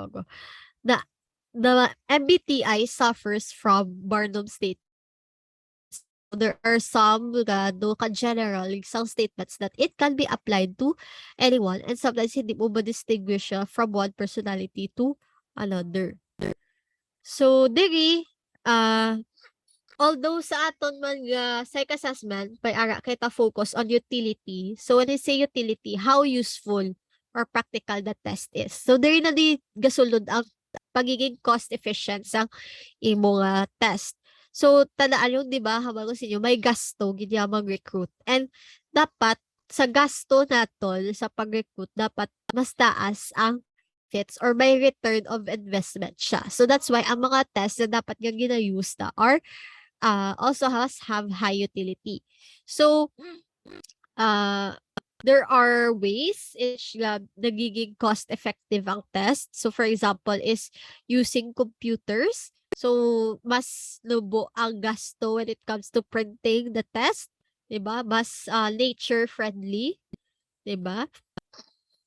ko, the the MBTI suffers from Barnum statement. So there are some no ka general some statements that it can be applied to anyone, and sometimes hindi mo ma-distinguish siya from one personality to another. So diri although sa aton man nga psych assessment may ara kita focus on utility. So when I say utility, how useful or practical the test is. So diri na di gasulod ang pagiging cost efficient sa imo nga test. So tandaan yung 'di ba habang ko sa inyo may gasto gid ya mag-recruit, and dapat sa gasto naton sa pag-recruit dapat mas taas ang benefits or may return of investment siya. So that's why ang mga test na dapat nga gina-use na are also have high utility. So, uh, there are ways in which nagiging cost-effective ang test. So, for example, is using computers. So, mas lubo ang gasto when it comes to printing the test. Diba? Mas nature-friendly. Diba?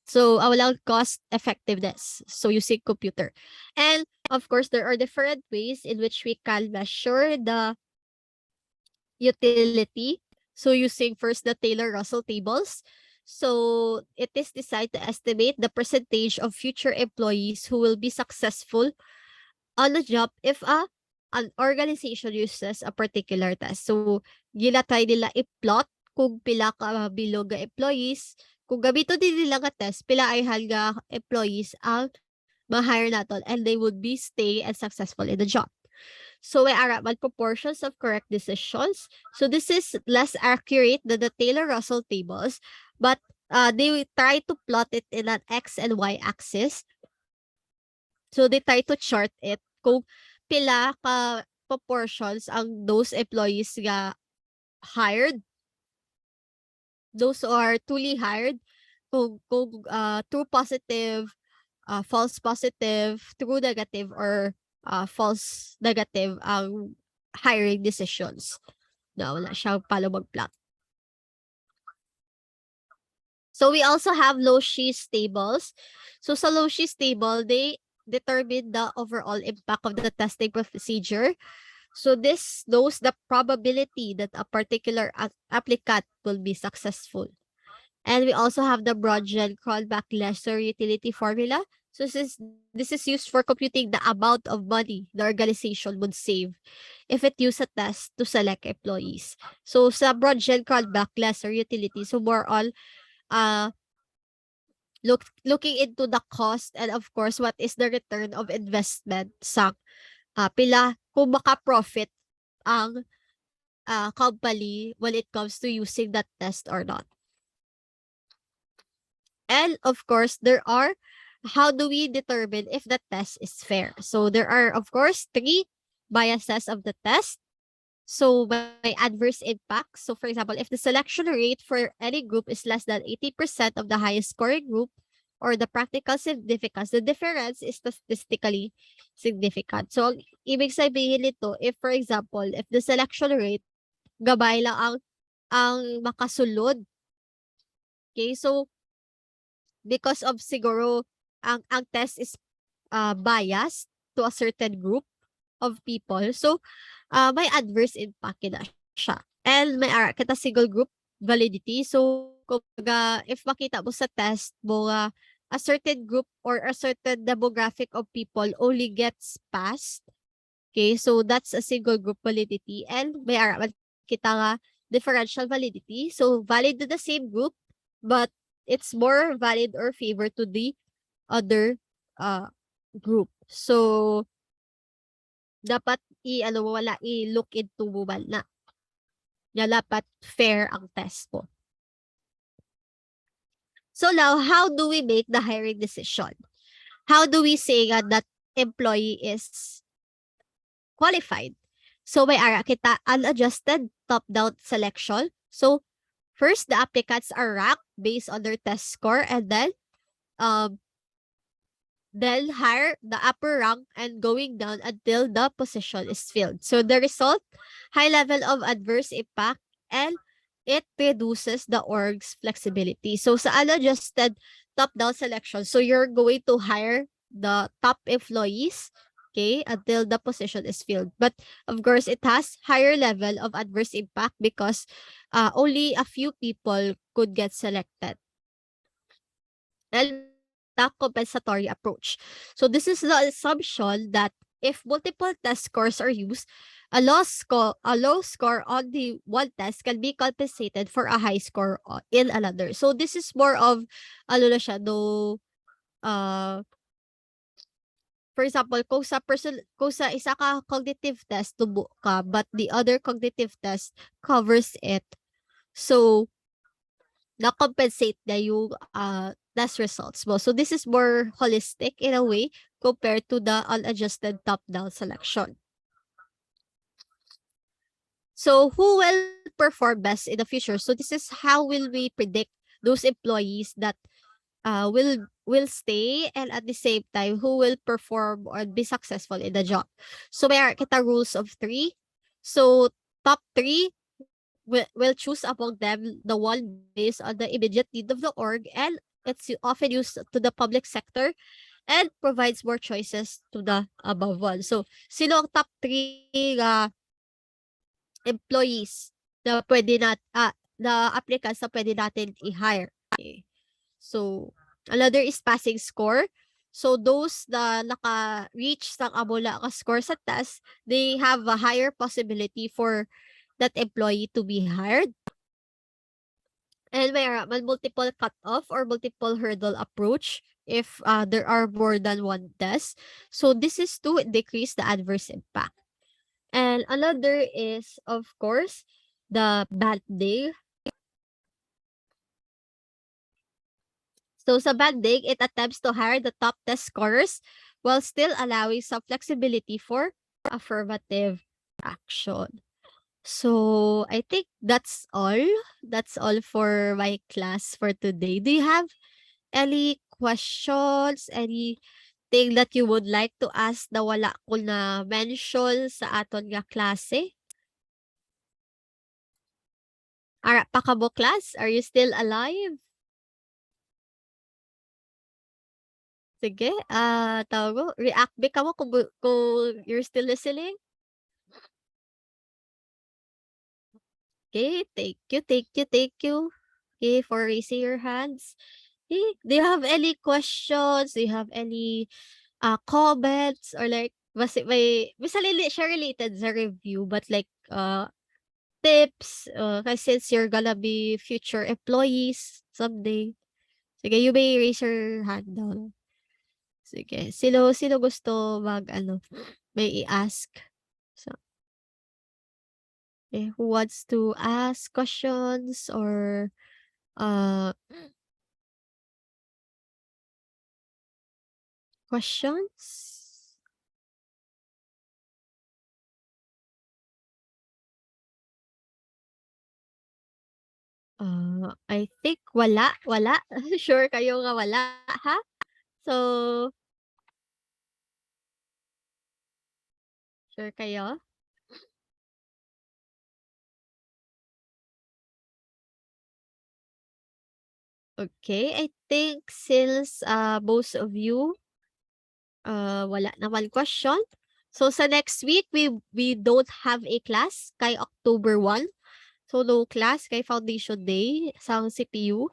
So, walang cost effectiveness. So, using computer. And, of course, there are different ways in which we can measure the utility. So using first the Taylor-Russell tables. So it is designed to estimate the percentage of future employees who will be successful on the job if an organization uses a particular test. So ginatry nila i-plot kung pila ka bilog nga employees. Kung gamito din nila nga test, pila ay halaga employees ang ma-hire naton, and they would be stay and successful in the job. So may araman proportions of correct decisions. So this is less accurate than the Taylor-Russell tables, but they will try to plot it in an X and Y axis. So they try to chart it kung pila ka proportions ang those employees nga hired, those who are truly hired, kung true positive, false positive, true negative, or false negative ang hiring decisions. Wala siyang palubag plot. So we also have Losch's tables. So sa Losch's table, they determine the overall impact of the testing procedure. So this knows the probability that a particular applicant will be successful. And we also have the Broadgen callback lesser utility formula. So this is used for computing the amount of money the organization would save if it used a test to select employees. So sa Broadgen callback lesser utility, so more on uh looking into the cost and of course what is the return of investment sa pila kung maka-profit ang company when it comes to using that test or not. And of course, how do we determine if the test is fair? So there are, of course, three biases of the test. So by adverse impact, so for example, if the selection rate for any group is less than 80% of the highest scoring group or the practical significance, the difference is statistically significant. So ibig sabihin nito, if for example, if the selection rate, gabay lang ang makasulod. Okay, so because of siguro ang test is biased to a certain group of people. So may adverse impact kina siya. And may kita single group validity. So kumbaga if makita mo sa test mo a certain group or a certain demographic of people only gets passed. Okay, so that's a single group validity. And may kita nga differential validity. So valid to the same group, but it's more valid or favor to the other group. So dapat wala i-look into mo na dapat fair ang test mo. So now, how do we make the hiring decision? How do we say that employee is qualified? So may ara kita unadjusted top-down selection. So first, the applicants are ranked based on their test score and then hire the upper rank and going down until the position is filled. So the result, high level of adverse impact and it reduces the org's flexibility. So sa unadjusted top-down selection, so you're going to hire the top employees, okay, until the position is filled. But of course, it has higher level of adverse impact because only a few people could get selected. And may the compensatory approach. So this is the assumption that if multiple test scores are used, a low score on the one test can be compensated for a high score in another. So this is more of na siya, for example, kung sa isa ka cognitive test tubo ka but the other cognitive test covers it. So na-compensate na yung test results mo. So this is more holistic in a way compared to the unadjusted top-down selection. So who will perform best in the future? So this is how will we predict those employees that will stay and at the same time who will perform or be successful in the job. So may kita rules of 3. So top 3 will choose among them the one based on the immediate need of the org and it's often used to the public sector and provides more choices to the above one. So sino ang top 3 employees na pwede na applicants na pwede natin i-hire. Okay. So another is passing score. So those na naka-reach ng amula ka score sa test, they have a higher possibility for that employee to be hired. And may multiple cut-off or multiple hurdle approach if there are more than one test. So this is to decrease the adverse impact. And another is, of course, the banding. So sa banding, it attempts to hire the top test scorers while still allowing some flexibility for affirmative action. So I think that's all. That's all for my class for today. Do you have any questions, anything anything that you would like to ask na wala ko na mention sa aton nga klase? Ara pa ka mo, class? Are you still alive? Sige, tawag mo, react back ka mo kung you're still listening. Okay, thank you. Okay, for raising your hands. Okay, do you have any questions? Do you have any comments or like basta siya related sa review but like tips kasi since you're gonna be future employees someday. Sige, you may raise your hand down. Sige, sino gusto may i-ask? So, okay, who wants to ask questions or uh questions? I think wala. Sure kayo nga wala, ha? So, sure kayo? Okay, I think since most of you wala naman question. So sa next week we don't have a class kay October 1. So no class kay Foundation Day sa CPU.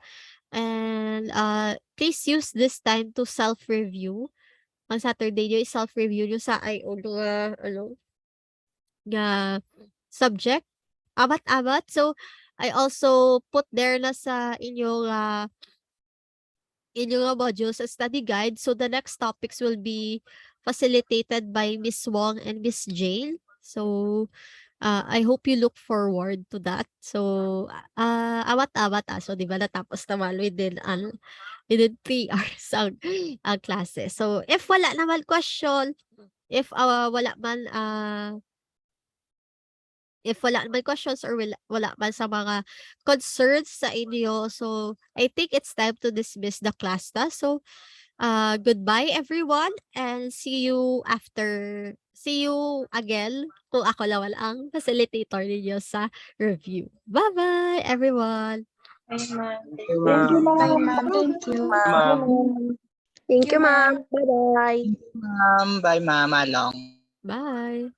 And please use this time to self-review. On Saturday nyo self-review nyo sa IO nga nga subject. Abat-abat. So I also put there na sa inyong modules sa study guide. So the next topics will be facilitated by Miss Wong and Miss Jane. So I hope you look forward to that. So awat-awat so di ba natapos naman within 3 hours ang klase. So if wala naman question, if wala man if wala naman questions or wala man sa mga concerns sa inyo, so I think it's time to dismiss the class na. So goodbye everyone and see you again kung ako lang ang facilitator ninyo sa review. Bye-bye everyone! Bye, ma'am. Thank you, Thank you, ma'am. Bye, ma'am. ma'am. Thank you. Ma'am. Thank you, ma'am. Thank you, ma'am. Bye-bye. Ma'am. Bye, ma'am. Along. Bye!